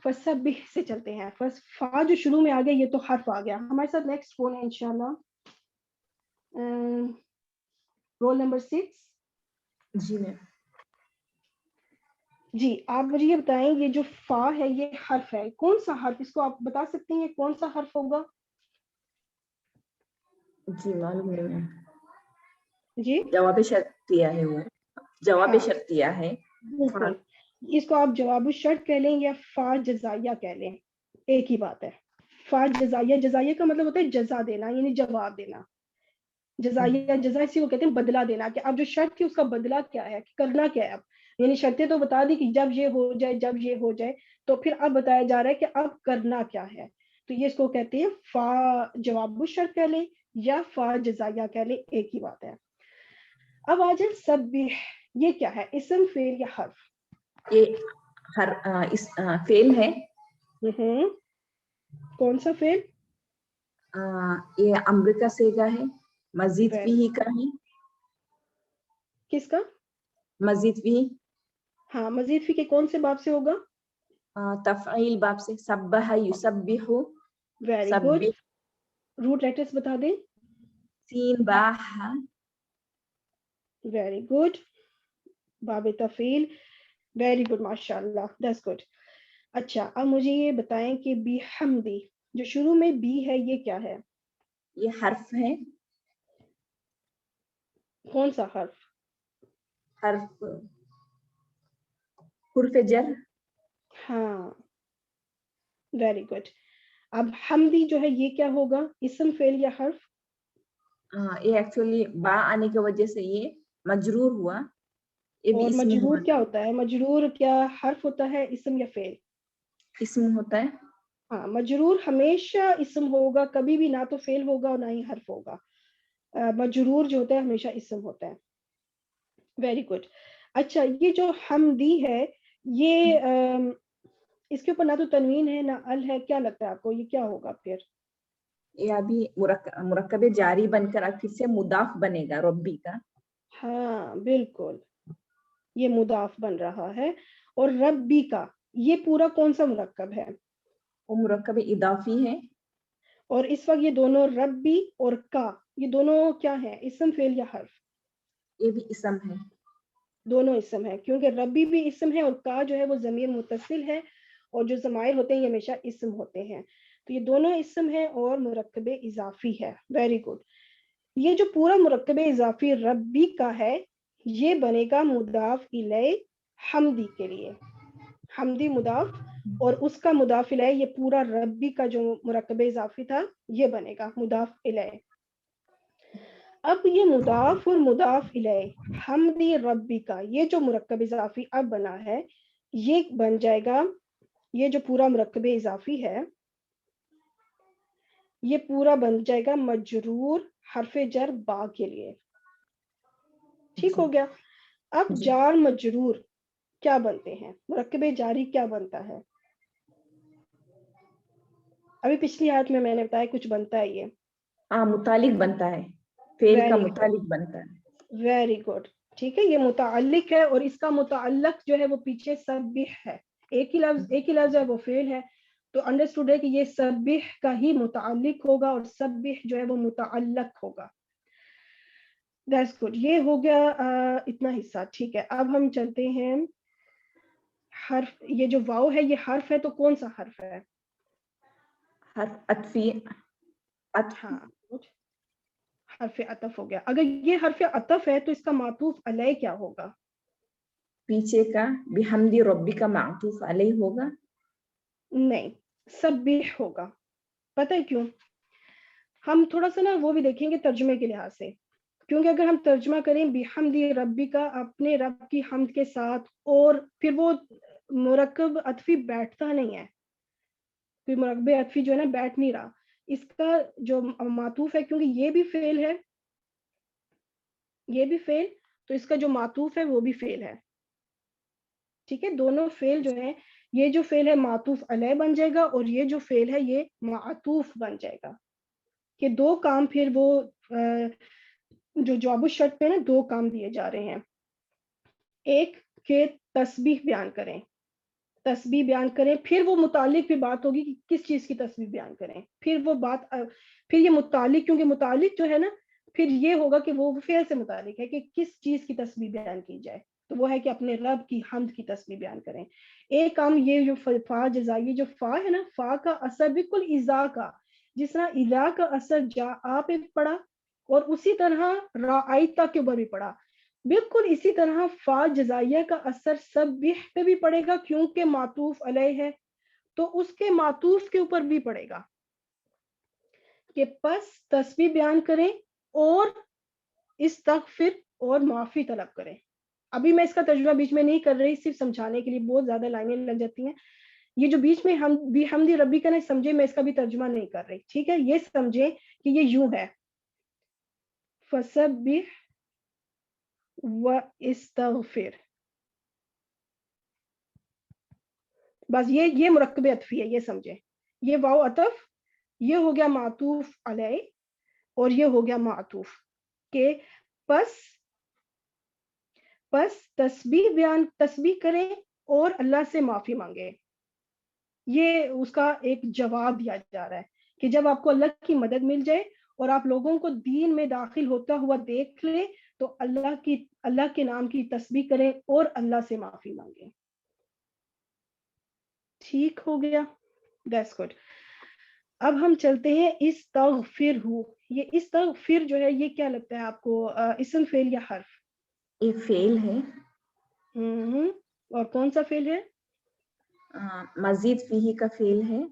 فسبح سے چلتے ہیں. فا جو شروع میں آ گیا یہ تو حرف آ گیا. ہمارے ساتھ نیکسٹ کون ہے انشاءاللہ؟ Roll number 6. جی میم. جی آپ مجھے یہ بتائیں یہ جو فا ہے یہ حرف ہے, کون سا حرف؟ اس کو آپ بتا سکتے ہیں کون سا حرف ہوگا؟ جی معلوم نہیں میم. جی جواب شرطیہ ہے وہ. جواب ہاں شرطیہ ہے. بالکل. اس کو آپ جواب الشرط کہہ لیں یا فا جزائیہ کہہ لیں, ایک ہی بات ہے. فا جزائیہ, جزائیہ کا مطلب ہوتا ہے جزا دینا یعنی جواب دینا. جزائیہ جزا اسی کو کہتے ہیں بدلہ دینا, کہ اب جو شرط تھی اس کا بدلہ کیا ہے, کرنا کیا ہے. اب یعنی شرطیں تو بتا دی کہ جب یہ ہو جائے جب یہ ہو جائے, تو پھر اب بتایا جا رہا ہے کہ اب کرنا کیا ہے. تو یہ اس کو کہتے ہیں فا جواب الشرط کہہ لیں یا فا جزائیہ کہہ لیں, ایک ہی بات ہے. اب آ جائیں سبح, یہ کیا ہے, اسم فعل یا حرف؟ یہ فعل ہے. کون سا فعل؟ یہ امر کا صیغہ ہے. مزید فیہ کا ہے. کس کا؟ مزید فیہ. ہاں مزید فی کے کون سے باب سے ہوگا؟ تفعیل باب سے. سبح یسبح. Very good. روٹ لیٹرز بتا دیں. سین با ہا. Very good. باب تفعیل. ویری گڈ ماشاء اللہ, دیٹس گڈ. اچھا اب مجھے یہ بتائیں کہ بحمدی جو شروع میں بی ہے یہ کیا ہے؟ یہ حرف ہے. کون سا حرف؟ حرف جر. ہاں ویری گڈ. اب حمدی جو ہے یہ کیا ہوگا, اسم فعل یا حرف؟ یہ ایکچولی با آنے کی وجہ سے یہ مجرور ہوا. یہ بھی اور اسم مجرور ہوا. کیا ہوتا ہے؟ مجرور کیا حرف ہوتا ہے اسم یا فعل؟ اسم ہوتا ہے. ہاں مجرور ہمیشہ اسم ہوگا, کبھی بھی نہ تو فعل ہوگا اور نہ ہی حرف ہوگا. مجرور جو ہوتا ہے ہمیشہ اسم ہوتا ہے. Very good. اچھا یہ جو حمدی ہے یہ اس کے اوپر نہ تو تنوین ہے نہ ال ہے, کیا لگتا ہے آپ کو یہ کیا ہوگا پھر؟ یہ ابھی مرکب جاری بن کر اب پھر سے مضاف بنے گا ربی کا. ہاں بالکل, یہ مضاف بن رہا ہے. اور ربی کا یہ پورا کون سا مرکب ہے؟ وہ مرکب اضافی ہے. اور اس وقت یہ دونوں ربی اور کا یہ دونوں کیا ہیں, اسم فعل یا حرف؟ یہ بھی اسم ہے. دونوں اسم ہے, کیونکہ ربی بھی اسم ہے اور کا جو ہے وہ ضمیر متصل ہے, اور جو ضمائر ہوتے ہیں یہ ہمیشہ اسم ہوتے ہیں. تو یہ دونوں اسم ہے اور مرکب اضافی ہے. Very good. یہ جو پورا مرکب اضافی ربی کا ہے یہ بنے گا مضاف الیہ حمدی کے لیے. حمدی مضاف اور اس کا مضاف الیہ, یہ پورا ربی کا جو مرکب اضافی تھا یہ بنے گا مضاف الیہ. اب یہ مضاف اور مضاف الیہ حمدی ربی کا یہ جو مرکب اضافی اب بنا ہے یہ بن جائے گا, یہ جو پورا مرکب اضافی ہے یہ پورا بن جائے گا مجرور حرف جر با کے لیے. ٹھیک ہو گیا. اب جی. جار مجرور کیا بنتے ہیں, مرکب جاری کیا بنتا ہے؟ ابھی پچھلی آیت میں نے بتایا کچھ بنتا ہے یہ. متعلق بنتا ہے, فعل کا متعلق بنتا ہے. Very good. ٹھیک ہے, یہ متعلق ہے اور اس کا متعلق جو ہے وہ پیچھے سبح ہے. ایک ہی لفظ ہے وہ فعل ہے, تو انڈرسٹوڈ ہے کہ یہ سبح کا ہی متعلق ہوگا اور سبح جو ہے وہ متعلق ہوگا. That's good. یہ ہو گیا اتنا حصہ. ٹھیک ہے, اب ہم چلتے ہیں حرف. یہ جو واو ہے یہ حرف ہے, تو کون سا حرف ہے؟ حرف عطفی. ہاں, حرف عطف ہو گیا. اگر یہ حرف عطف ہے تو اس کا معطوف علیہ کیا ہوگا؟ پیچھے کا بحمدی ربی کا معطوف علیہ ہوگا. نہیں, سبح ہوگا. پتہ ہے کیوں؟ ہم تھوڑا سا نا وہ بھی دیکھیں گے ترجمے کے لحاظ سے, کیونکہ اگر ہم ترجمہ کریں بحمدی ربی کا اپنے رب کی حمد کے ساتھ, اور پھر وہ مرکب عطفی بیٹھتا نہیں ہے, پھر مرکب عطفی جو ہے نا بیٹھ نہیں رہا. اس کا جو معطوف ہے, کیونکہ یہ بھی فعل ہے یہ بھی فعل, تو اس کا جو معطوف ہے وہ بھی فعل ہے. ٹھیک ہے, دونوں فعل جو ہیں, یہ جو فعل ہے معطوف علیہ بن جائے گا اور یہ جو فعل ہے یہ معطوف بن جائے گا. کہ دو کام پھر وہ جو جواب الشرط پہ نا دو کام دیے جا رہے ہیں. ایک کہ تسبیح بیان کریں, پھر وہ متعلق بھی بات ہوگی کہ کس چیز کی تسبیح بیان کریں. پھر یہ متعلق, کیونکہ متعلق جو ہے نا پھر یہ ہوگا کہ وہ فعل سے متعلق ہے کہ کس چیز کی تسبیح بیان کی جائے, تو وہ ہے کہ اپنے رب کی حمد کی تسبیح بیان کریں. ایک کام یہ جو فا جزائیہ جو فا ہے نا, فا کا اثر بالکل اذا کا, جس طرح اذا کا اثر جا آپ پڑا اور اسی طرح رائتا کے اوپر بھی پڑا, بالکل اسی طرح فا جزائیہ کا اثر سبح پہ بھی پڑے گا کیونکہ معطوف علیہ ہے, تو اس کے معطوف کے اوپر بھی پڑے گا کہ پس تسبیح بیان کریں اور استغفر اور معافی طلب کریں. ابھی میں اس کا ترجمہ بیچ میں نہیں کر رہی, صرف سمجھانے کے لیے, بہت زیادہ لائنیں لگ جاتی ہیں. یہ جو بیچ میں ہم بحمدی ربی کا نہیں سمجھے, میں اس کا بھی ترجمہ نہیں کر رہی. ٹھیک ہے, یہ سمجھے کہ یہ یوں ہے, فسبح واستغفر, بس یہ مرکب عطفی ہے, یہ سمجھے. یہ واو عطف, یہ ہو گیا معطوف علیہ اور یہ ہو گیا معطوف, کہ پس تسبیح کریں اور اللہ سے معافی مانگے. یہ اس کا ایک جواب دیا جا رہا ہے کہ جب آپ کو اللہ کی مدد مل جائے اور آپ لوگوں کو دین میں داخل ہوتا ہوا دیکھ لیں تو اللہ کے نام کی تسبیح کریں اور اللہ سے معافی مانگیں. ٹھیک ہو گیا, دیٹس گڈ. اب ہم چلتے ہیں استغفر ہو. یہ استغفر جو ہے یہ کیا لگتا ہے آپ کو, اسم فعل یا حرف؟ یہ فعل ہے. اور کون سا فعل ہے؟ مزید فیہ کا فعل ہے,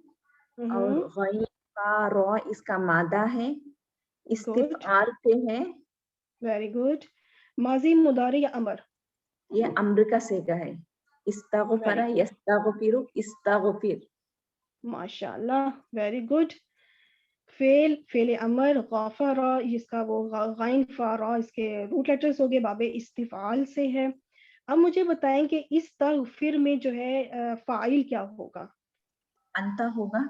اور غین کا را اس کا مادہ ہے, استفعال سے ہے. Very good. ماضی مضارع یا امر؟ یہ امر کا صیغہ ہے. استغفر یستغفر استغفر. ماشاء اللہ, ویری گڈ. فعل امر غافر, اس کا وہ غین فا را اس کے روٹ لیٹرز ہو گئے, باب استفعال سے ہے. اب مجھے بتائیں کہ استغفر میں جو ہے فاعل کیا ہوگا؟ انتا ہوگا.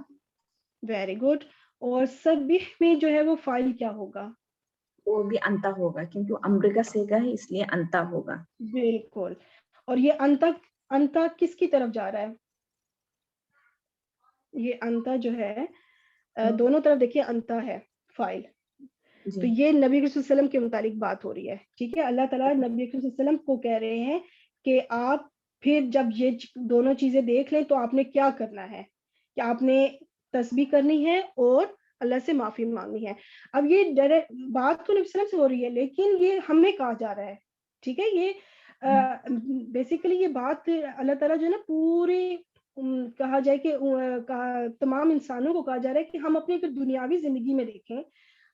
Very good. اور سبح میں جو ہے وہ فاعل کیا ہوگا؟ وہ بھی انتا ہوگا, کیونکہ امر کا صیغہ ہے اس لیے انتا ہوگا. بالکل. اور یہ انتا کس کی طرف جا رہا ہے؟ یہ انتا جو ہے دونوں طرف دیکھیے انتا ہے فائل, تو یہ نبی کریم صلی اللہ علیہ وسلم کے متعلق بات ہو رہی ہے, ٹھیک ہے. اللہ تعالیٰ نبی کریم صلی اللہ علیہ وسلم کو کہہ رہے ہیں کہ آپ پھر جب یہ دونوں چیزیں دیکھ لیں تو آپ نے کیا کرنا ہے, کہ آپ نے تسبیح کرنی ہے اور اللہ سے معافی مانگنی ہے. اب یہ بات تو نبی صلی اللہ علیہ وسلم سے ہو رہی ہے, لیکن یہ ہمیں کہا جا رہا ہے, ٹھیک ہے. یہ بیسیکلی یہ بات اللہ تعالیٰ جو ہے نا پوری کہا جائے کہ تمام انسانوں کو کہا جا رہا ہے کہ ہم اپنی دنیاوی زندگی میں دیکھیں.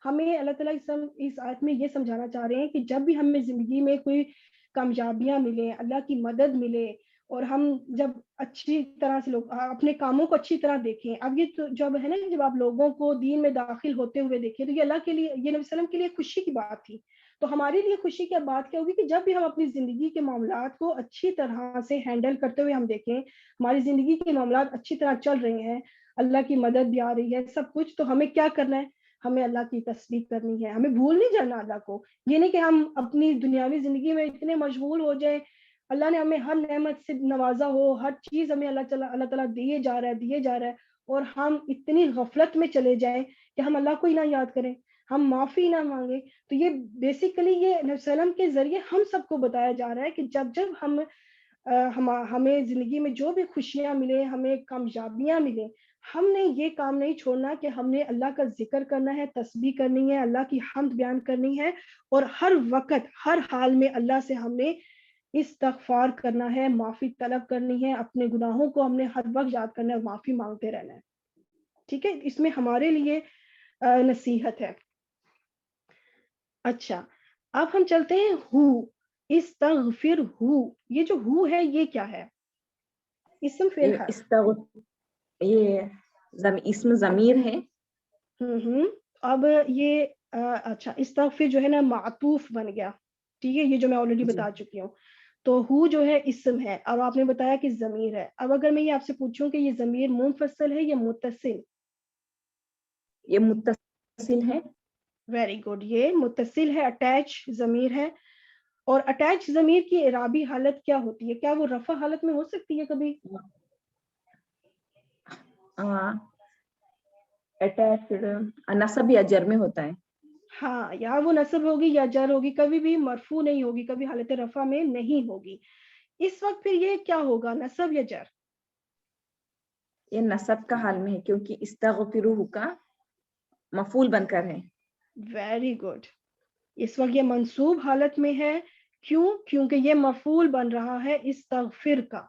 ہمیں اللہ تعالیٰ اس آیت میں یہ سمجھانا چاہ رہے ہیں کہ جب بھی ہمیں زندگی میں کوئی کامیابیاں ملیں, اللہ کی مدد ملے, اور ہم جب اچھی طرح سے لوگ اپنے کاموں کو اچھی طرح دیکھیں. اب یہ جب ہے نا, جب آپ لوگوں کو دین میں داخل ہوتے ہوئے دیکھیں تو یہ اللہ کے لیے, یہ نبی وسلم کے لیے خوشی کی بات تھی. تو ہمارے لیے خوشی کی بات کیا ہوگی کہ جب بھی ہم اپنی زندگی کے معاملات کو اچھی طرح سے ہینڈل کرتے ہوئے ہم دیکھیں, ہماری زندگی کے معاملات اچھی طرح چل رہے ہیں, اللہ کی مدد بھی آ رہی ہے, سب کچھ, تو ہمیں کیا کرنا ہے, ہمیں اللہ کی تسبیح کرنی ہے. ہمیں بھول نہیں جانا اللہ کو. یہ نہیں کہ ہم اپنی دنیاوی زندگی میں اتنے مشغول ہو جائیں, اللہ نے ہمیں ہر نعمت سے نوازا ہو, ہر چیز ہمیں اللہ تعالیٰ دیے جا رہا ہے, اور ہم اتنی غفلت میں چلے جائیں کہ ہم اللہ کو ہی نہ یاد کریں, ہم معافی نہ مانگیں. تو یہ بیسیکلی یہ نبی صلی اللہ علیہ وسلم کے ذریعے ہم سب کو بتایا جا رہا ہے کہ جب ہمیں زندگی میں جو بھی خوشیاں ملیں, ہمیں کامیابیاں ملیں, ہم نے یہ کام نہیں چھوڑنا کہ ہم نے اللہ کا ذکر کرنا ہے, تسبیح کرنی ہے, اللہ کی حمد بیان کرنی ہے, اور ہر وقت ہر حال میں اللہ سے ہم نے استغفار کرنا ہے, معافی طلب کرنی ہے, اپنے گناہوں کو ہم نے ہر وقت یاد کرنا ہے, معافی مانگتے رہنا ہے, ٹھیک ہے. اس میں ہمارے لیے نصیحت ہے. اچھا, اب ہم چلتے ہیں ہو, استغفر ہو. یہ جو ہو ہے یہ کیا ہے؟ اسم فعل ہے, یہ اسم ضمیر ہے. اب یہ اچھا, استغفر جو ہے نا معطوف بن گیا, ٹھیک ہے, یہ جو میں آلریڈی بتا چکی ہوں. تو ہو جو ہے اسم ہے, اب آپ نے بتایا کہ ضمیر ہے. اب اگر میں یہ آپ سے پوچھوں کہ یہ ضمیر منفصل ہے یا متصل؟ یہ متصل ہے. ویری گڈ, یہ متصل ہے, اٹیچ ضمیر ہے. اور اٹیچ ضمیر کی اعرابی حالت کیا ہوتی ہے؟ کیا وہ رفع حالت میں ہو سکتی ہے کبھی؟ اٹیچڈ نصب یا جر میں ہوتا ہے. ہاں, یا وہ نصب ہوگی یا جر ہوگی, کبھی بھی مرفوع نہیں ہوگی, کبھی حالت رفع میں نہیں ہوگی. اس وقت پھر یہ کیا ہوگا, نصب یا جر؟ یہ نصب کا حال میں ہے کیونکہ استغفروہ کا مفعول بن کر ہے. ویری گڈ, اس وقت یہ منصوب حالت میں ہے. کیوں؟ کیونکہ یہ مفعول بن رہا ہے استغفر کا,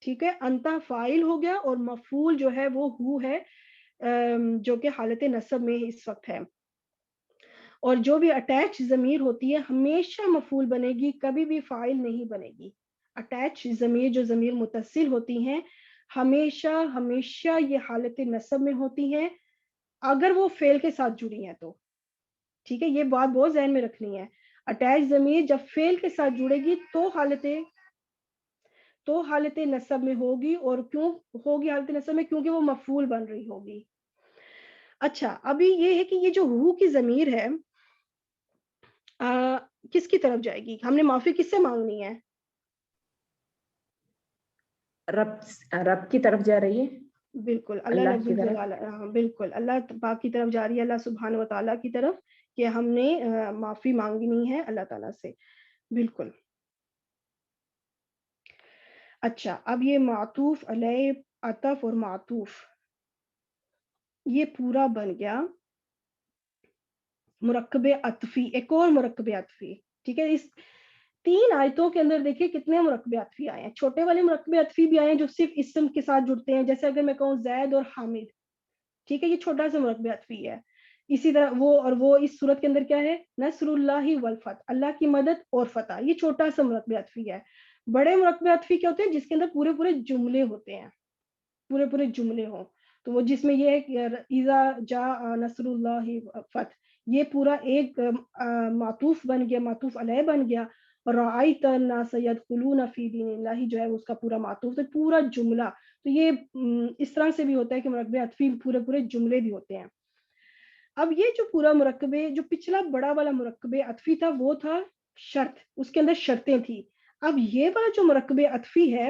ٹھیک ہے. انتا فاعل ہو گیا اور مفعول جو ہے وہ ہو ہے, جو کہ حالت نصب میں اس وقت ہے. اور جو بھی اٹیچ ضمیر ہوتی ہے ہمیشہ مفعول بنے گی, کبھی بھی فاعل نہیں بنے گی. اٹیچ ضمیر جو ضمیر متصل ہوتی ہیں ہمیشہ یہ حالت نصب میں ہوتی ہیں اگر وہ فعل کے ساتھ جڑی ہیں تو, ٹھیک ہے. یہ بات بہت ذہن میں رکھنی ہے. اٹیچ ضمیر جب فعل کے ساتھ جڑے گی تو حالت نصب میں ہوگی. اور کیوں ہوگی حالت نصب میں؟ کیونکہ وہ مفعول بن رہی ہوگی. اچھا, ابھی یہ ہے کہ یہ جو ہو کی ضمیر ہے کس کی طرف جائے گی؟ ہم نے معافی کس سے مانگنی ہے؟ رب کی طرف جا رہی ہے. بالکل, بالکل اللہ پاک کی طرف جا رہی ہے, اللہ سبحانہ و تعالیٰ کی طرف, کہ ہم نے معافی مانگنی ہے اللہ تعالیٰ سے. بالکل. اچھا, اب یہ معطوف علیہ, عطف اور معطوف, یہ پورا بن گیا مرکب عطفی. ایک اور مرکب عطفی, ٹھیک ہے. اس 3 آیتوں کے اندر دیکھیں کتنے مرکب عطفی آئے ہیں. چھوٹے والے مرکب عطفی بھی آئے ہیں جو صرف اسم کے ساتھ جڑتے ہیں, جیسے اگر میں کہوں زید اور حامد, ٹھیک ہے, یہ چھوٹا سا مرکب عطفی ہے. اسی طرح وہ اس صورت کے اندر کیا ہے, نصر اللہ والفتح, اللہ کی مدد اور فتح, یہ چھوٹا سا مرکب عطفی ہے. بڑے مرکب عطفی کیا ہوتے ہیں؟ جس کے اندر پورے جملے ہوتے ہیں, پورے جملے ہوں. تو وہ جس میں یہ ہے کہ اذا جاء نصر اللہ فتح, یہ پورا ایک معطوف بن گیا, معطوف علیہ بن گیا. اور رأیت الناس يدخلون فی دین اللہ جو ہے اس کا پورا معطوف, تو پورا جملہ. تو یہ اس طرح سے بھی ہوتا ہے کہ مرکب عطفی پورے جملے بھی ہوتے ہیں. اب یہ جو پورا مرکب, جو پچھلا بڑا والا مرکب عطفی تھا وہ تھا شرط, اس کے اندر شرطیں تھی. اب یہ والا جو مرکب عطفی ہے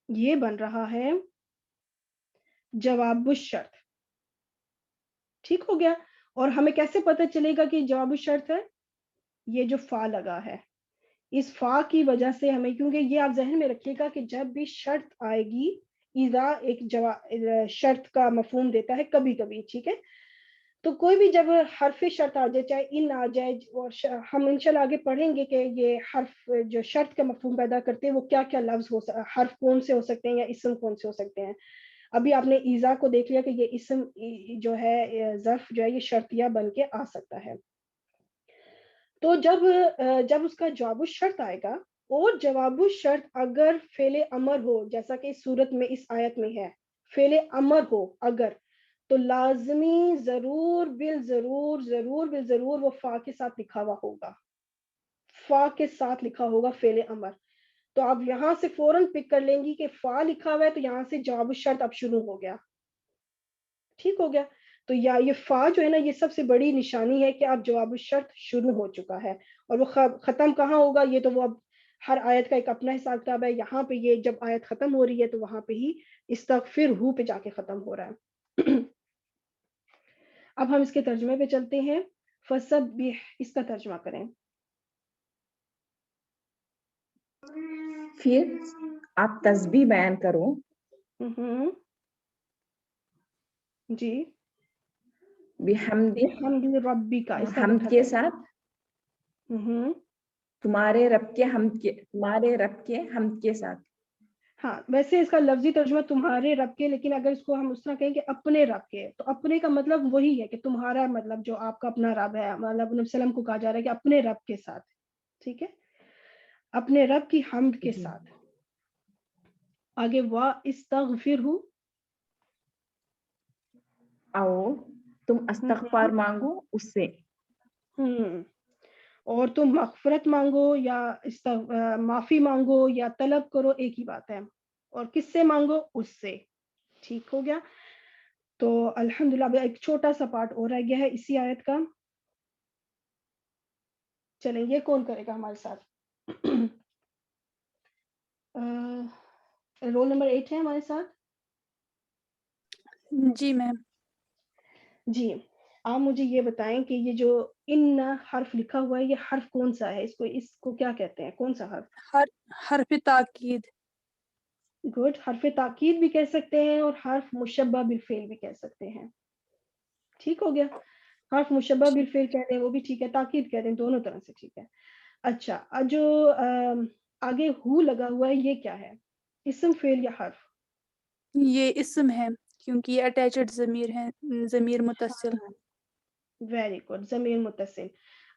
یہ بن رہا ہے جواب الشرط. ٹھیک ہو گیا. اور ہمیں کیسے پتہ چلے گا کہ جواب الشرط ہے؟ یہ جو فا لگا ہے اس فا کی وجہ سے ہمیں, کیونکہ یہ آپ ذہن میں رکھیے گا کہ جب بھی شرط آئے گی اذا ایک شرط کا مفہوم دیتا ہے کبھی کبھی, ٹھیک ہے. تو کوئی بھی جب حرف شرط آ جائے, چاہے ان آ جائے, اور ہم انشاءاللہ آگے پڑھیں گے کہ یہ حرف جو شرط کا مفہوم پیدا کرتے ہیں وہ کیا کیا لفظ حرف کون سے ہو سکتے ہیں یا اسم کون سے ہو سکتے ہیں. ابھی آپ نے ایزا کو دیکھ لیا کہ یہ اسم جو ہے ظرف جو ہے یہ شرطیہ بن کے آ سکتا ہے. تو جب اس کا جواب الشرط آئے گا, اور جواب الشرط اگر فعل امر ہو, جیسا کہ اس صورت میں اس آیت میں ہے فعل امر ہو اگر, تو لازمی ضرور بالضرور وہ فا کے ساتھ لکھا ہوا ہوگا, فا کے ساتھ لکھا ہوگا فعل امر. تو آپ یہاں سے فوراً پک کر لیں گی کہ فا لکھا ہوا ہے تو یہاں سے جواب الشرط اب شروع ہو گیا. ٹھیک ہو گیا. تو یہ فا جو ہے نا, یہ سب سے بڑی نشانی ہے کہ اب جواب الشرط شروع ہو چکا ہے. اور وہ ختم کہاں ہوگا, یہ تو وہ اب ہر آیت کا ایک اپنا حساب کتاب ہے. یہاں پہ یہ جب آیت ختم ہو رہی ہے تو وہاں پہ ہی استغفرہ پہ جا کے ختم ہو رہا ہے. اب ہم اس کے ترجمے پہ چلتے ہیں. فسبح, اس کا ترجمہ کریں. پھر آپ تسبیح بیان کرو. جی. بحمد ربی کا, اس کا حمد کے ساتھ, تمہارے رب کے حمد کے ساتھ. ہاں, ویسے اس کا لفظی ترجمہ تمہارے رب کے, لیکن اگر اس کو ہم اس طرح کہیں کہ اپنے رب کے, تو اپنے کا مطلب وہی ہے کہ تمہارا مطلب جو آپ کا اپنا رب ہے, مطلب نبی وسلم کو کہا جا رہا ہے کہ اپنے رب کے ساتھ. ٹھیک ہے, اپنے رب کی حمد کے ساتھ. آگے واستغفرہ, آؤ تم استغفار مانگو اس سے. اور تم مغفرت مانگو یا معافی مانگو یا طلب کرو, ایک ہی بات ہے. اور کس سے مانگو؟ اس سے. ٹھیک ہو گیا. تو الحمدللہ ایک چھوٹا سا پارٹ اور رہ گیا ہے اسی آیت کا. چلیں یہ کون کرے گا ہمارے ساتھ؟ رول نمبر 8 ہے ہمارے ساتھ. جی میم. جی, آپ مجھے یہ بتائیں کہ یہ جو ان حرف لکھا ہوا ہے یہ حرف کون سا ہے؟ اس کو کیا کہتے ہیں, کون سا حرف؟ حرف تاکید. گڈ. حرف تاکید بھی کہہ سکتے ہیں اور حرف مشبہ بالفعل بھی کہہ سکتے ہیں. ٹھیک ہو گیا. حرف مشبہ بالفعل کہہ دیں وہ بھی ٹھیک ہے, تاکید کہہ دیں, دونوں طرح سے ٹھیک ہے. اچھا, جو آگے ہو لگا ہوا ہے یہ کیا ہے, اسم فعل یا حرف؟ یہ اسم ہے کیونکہ یہ اٹیچڈ ضمیر ہے, ضمیر متصل. ویری گڈ, ضمیر متصل.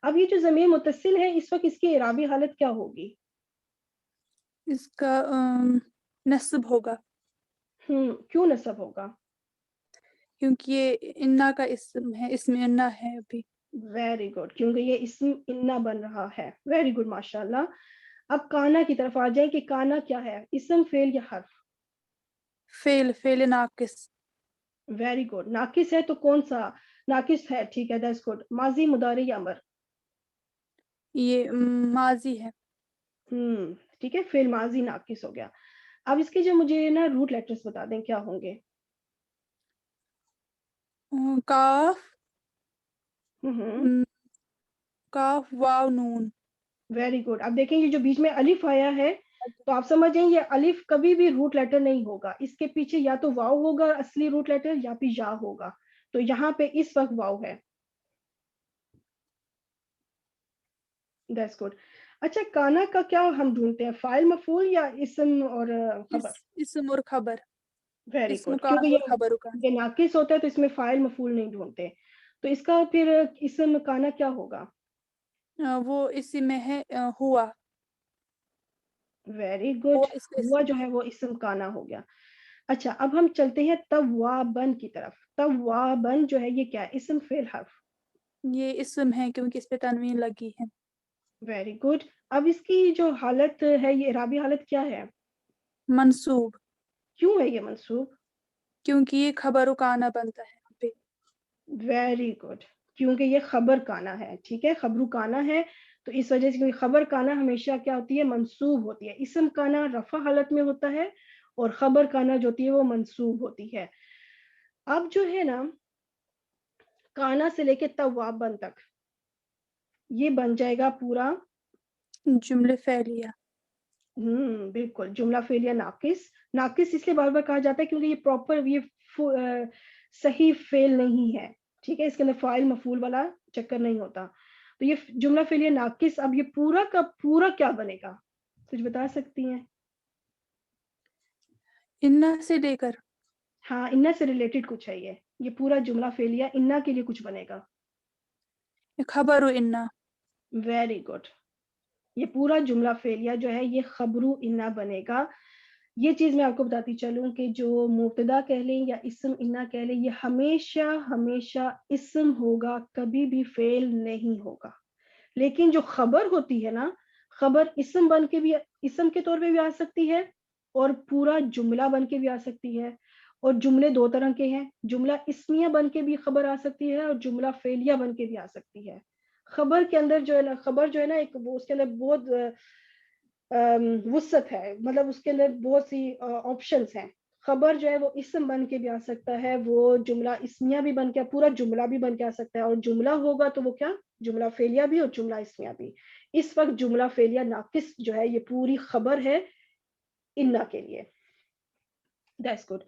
اب یہ جو ضمیر متصل ہے اس وقت اس کی اعرابی حالت کیا ہوگی؟ اس کا نصب ہوگا. کیوں نصب ہوگا؟ کیونکہ یہ انا کا اسم ہے, اسم انا ہے ابھی. ویری گڈ, کیونکہ یہ اسم انا بن رہا ہے. ویری گڈ, ماشاء اللہ. اب کانا کی طرف آ جائیں کہ کانا کیا ہے, اسم فعل یا حرف؟ فعل ناقص. Very good. ناقص ہے تو کون سا ناقص ہے؟ ٹھیک ہے, دیٹس گڈ. ماضی, مضارع یا امر؟ یہ ماضی ہے. ٹھیک ہے, فعل ماضی ناقص ہو گیا. اب اس کے جو مجھے نا روٹ لیٹرز بتا دیں کیا ہوں گے. کاف, کاف واو نون. Very good. اب دیکھیں یہ جو بیچ میں الف آیا ہے تو آپ سمجھیں یہ الف کبھی بھی روٹ لیٹر نہیں ہوگا, اس کے پیچھے یا تو واو ہوگا اصلی روٹ لیٹر یا پھر یا ہوگا. تو یہاں پہ اس وقت واو ہے. That's good. اچھا, کانا کا کیا ہم ڈھونڈتے ہیں, فاعل مفعول یا اسم اور خبر؟ اسم اور خبر. ویری اسم گڈ, کان کیونکہ اور خبر کان. یہ ناقص ہوتا ہے تو اس میں فاعل مفعول نہیں ڈھونڈتے. تو اس کا پھر اسم کانا کیا ہوگا؟ وہ اسی میں ہے ہوا. Very good. اس کا ہوا اسم جو ہے وہ اسم کانا ہو گیا. اچھا, اب ہم چلتے ہیں توابن کی طرف. توابن جو ہے یہ کیا ہے, اسم فعل حرف؟ یہ اسم ہے کیونکہ اس پہ تنوین لگی ہے. Very good. اب اس کی جو حالت ہے یہ اعرابی حالت کیا ہے؟ منصوب. کیوں ہے یہ منصوب؟ کیونکہ یہ خبر کانا بنتا ہے. ویری گڈ, کیونکہ یہ خبر کانا ہے. ٹھیک ہے, خبرو کانا ہے تو اس وجہ سے, کیونکہ خبر کانا ہمیشہ کیا ہوتی ہے, منصوب ہوتی ہے. اسم کانا رفع حالت میں ہوتا ہے اور خبر کانا جو ہوتی ہے وہ منصوب ہوتی ہے. اب جو ہے نا کانا سے لے کے توابن تک یہ بن جائے گا پورا جملے فعلیہ. بالکل جملہ فعلیہ ناقص. ناقص اس لیے بار بار کہا جاتا ہے کیونکہ یہ پراپر یہ صحیح فعل نہیں ہے. ٹھیک ہے, اس کے اندر فاعل مفعول والا چکر نہیں ہوتا. تو یہ جملہ فعلیہ ناقص. اب یہ پورا کا پورا کیا بنے گا, کچھ بتا سکتی ہیں؟ انا سے لے کر. ہاں, انا سے ریلیٹڈ کچھ ہے. یہ پورا جملہ فعلیہ انا کے لیے کچھ بنے گا. خبر انا. Very good. یہ پورا جملہ فعلیہ جو ہے یہ خبرو انا بنے گا. یہ چیز میں آپ کو بتاتی چلوں کہ جو مبتدا کہہ لیں یا اسم انا کہہ لیں, یہ ہمیشہ ہمیشہ اسم ہوگا, کبھی بھی فعل نہیں ہوگا. لیکن جو خبر ہوتی ہے نا, خبر اسم بن کے بھی, اسم کے طور پہ بھی آ سکتی ہے اور پورا جملہ بن کے بھی آ سکتی ہے. اور جملے دو طرح کے ہیں, جملہ اسمیہ بن کے بھی خبر آ سکتی ہے اور جملہ فعلیہ بن کے بھی آ سکتی ہے. خبر کے اندر جو ہے نا, خبر جو ہے نا ایک اس کے اندر بہت وسعت ہے, مطلب اس کے اندر بہت سی آپشنز ہیں. خبر جو ہے وہ اسم بن کے بھی آ سکتا ہے, وہ جملہ اسمیہ بھی بن کے, پورا جملہ بھی بن کے آ سکتا ہے. اور جملہ ہوگا تو وہ کیا, جملہ فعلیہ بھی اور جملہ اسمیہ بھی. اس وقت جملہ فعلیہ ناقص جو ہے یہ پوری خبر ہے انا کے لیے. That's good.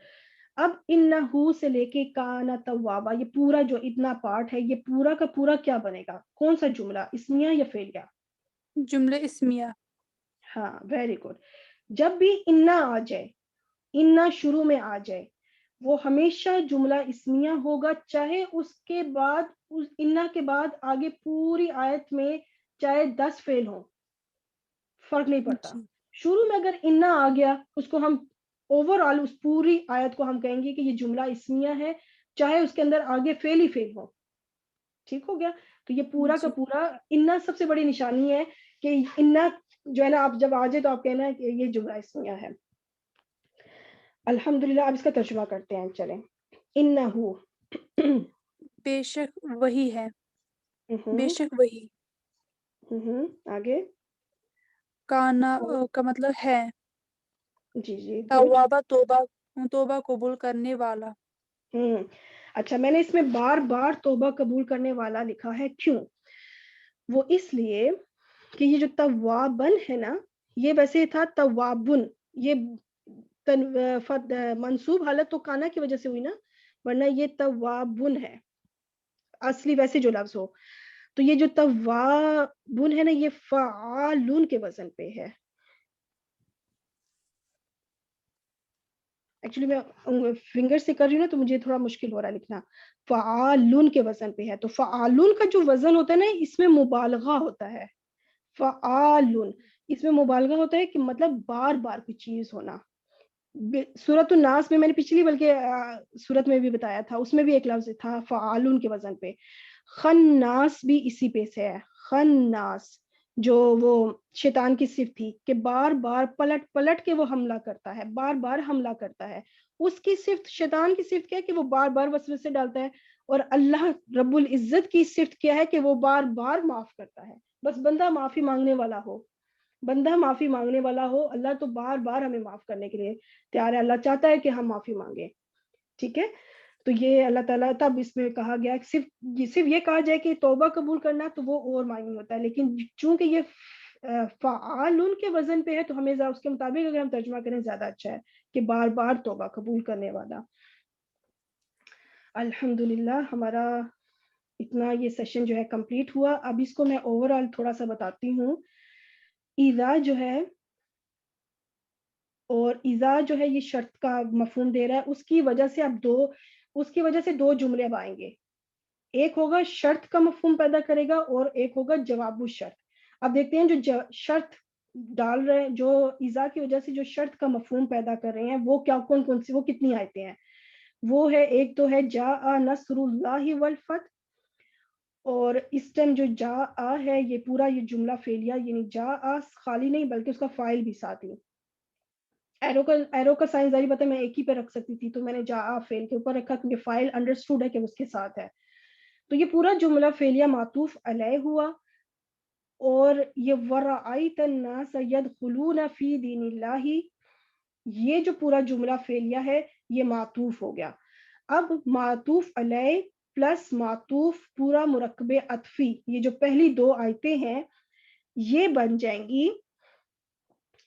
اب انہو سے لے کے کانا توابا, یہ پورا جو اتنا پارٹ ہے یہ پورا کا پورا کیا بنے گا, کون سا جملہ, اسمیہ یا فعلیہ؟ جملے اسمیہ. ہاں ویری گڈ. جب بھی انا آ جائے, انا شروع میں آ جائے, وہ ہمیشہ جملہ اسمیہ ہوگا, چاہے اس کے بعد, اس انا کے بعد آگے پوری آیت میں چاہے 10 فعل ہوں, فرق نہیں پڑتا. شروع میں اگر انا آ گیا, اس کو ہم اوور آل اس پوری آیت کو ہم کہیں گے کہ یہ جملہ اسمیہ ہے, چاہے اس کے اندر آگے فعل ہی فعل ہو. ٹھیک ہو گیا. تو یہ پورا کا پورا انا سب سے بڑی نشانی ہے کہ انا جو ہے نا, آپ جب آ جائے تو آپ کہنا ہے کہ یہ جملہ اسمیہ ہے. الحمدللہ. اب اس کا ترجمہ کرتے ہیں, چلیں. انہو بے شک وہی ہے. بے شک وہی. آگے کانا کا مطلب ہے. جی جی گڈ. توابہ توبہ قبول کرنے والا. اچھا, میں نے اس میں بار بار توبہ قبول کرنے والا لکھا ہے, کیوں؟ وہ اس لیے کہ یہ جو توابن ہے نا, یہ ویسے تھا توابن, یہ منصوب حالت تو کانا کی وجہ سے ہوئی نا, ورنہ یہ توابن ہے اصلی ویسے جو لفظ ہو. تو یہ جو توابن ہے نا, یہ فعالون کے وزن پہ ہے. ایکچولی میں فنگر سے کر رہی ہوں نا, تو مجھے تھوڑا مشکل ہو رہا ہے لکھنا. فعالون کے وزن پہ ہے. تو فعالون کا جو وزن ہوتا ہے نا, اس میں مبالغہ ہوتا ہے. فعالون اس میں مبالغہ ہوتا ہے کہ مطلب بار بار کوئی چیز ہونا. سورۃ الناس میں نے پچھلی بلکہ سورت میں بھی بتایا تھا, اس میں بھی ایک لفظ تھا فعالون کے وزن پہ. خناس بھی اسی پہ سے ہے. خناس جو وہ شیطان کی صفت تھی کہ بار بار پلٹ پلٹ کے وہ حملہ کرتا ہے, بار بار حملہ کرتا ہے. اس کی صفت, شیطان کی صفت کیا ہے کہ وہ بار بار وسوسے ڈالتا ہے, اور اللہ رب العزت کی صفت کیا ہے کہ وہ بار بار معاف کرتا ہے. بس بندہ معافی مانگنے والا ہو, بندہ معافی مانگنے والا ہو, اللہ تو بار بار ہمیں معاف کرنے کے لیے تیار ہے. اللہ چاہتا ہے کہ ہم معافی مانگیں. ٹھیک ہے. تو یہ اللہ تعالیٰ, تب اس میں کہا گیا صرف یہ کہا جائے کہ توبہ قبول کرنا تو وہ اور معنی ہوتا ہے, لیکن چونکہ یہ فعالون کے وزن پہ ہے تو ہمیں اس کے مطابق اگر ہم ترجمہ کریں زیادہ اچھا ہے کہ بار بار توبہ قبول کرنے والا. الحمدللہ ہمارا اتنا یہ سیشن جو ہے کمپلیٹ ہوا. اب اس کو میں اوور آل تھوڑا سا بتاتی ہوں. اذا جو ہے, اور اذا جو ہے یہ شرط کا مفہوم دے رہا ہے, اس کی وجہ سے دو جملے اب آئیں گے. ایک ہوگا شرط کا مفہوم پیدا کرے گا اور ایک ہوگا جواب الشرط. اب دیکھتے ہیں جو شرط ڈال رہے ہیں, جو اذا کی وجہ سے جو شرط کا مفہوم پیدا کر رہے ہیں وہ کیا, کون سی, وہ کتنی آیتیں ہیں. وہ ہے, ایک تو ہے جاء نصر اللہ والفتح, اور اس ٹائم جو جاء ہے یہ پورا یہ جملہ فعلیہ, یعنی جاء خالی نہیں بلکہ اس کا فاعل بھی ساتھ ہی. ایرو کا سائن ظاہر پتہ ہے میں ایک ہی پہ رکھ سکتی تھی, تو میں نے جاء فعل کے اوپر رکھا کیونکہ فاعل انڈرسٹوڈ ہے کہ اس کے ساتھ ہے. تو یہ پورا جملہ فعلیہ معطوف علیہ ہوا. اور یہ ورأیت الناس یدخلون فی دین اللہ, یہ جو پورا جملہ فعلیہ ہے یہ معطوف ہو گیا. اب معطوف علیہ پلس معطوف پورا مرکب عطفی، یہ جو پہلی 2 آیتیں ہیں یہ بن جائیں گی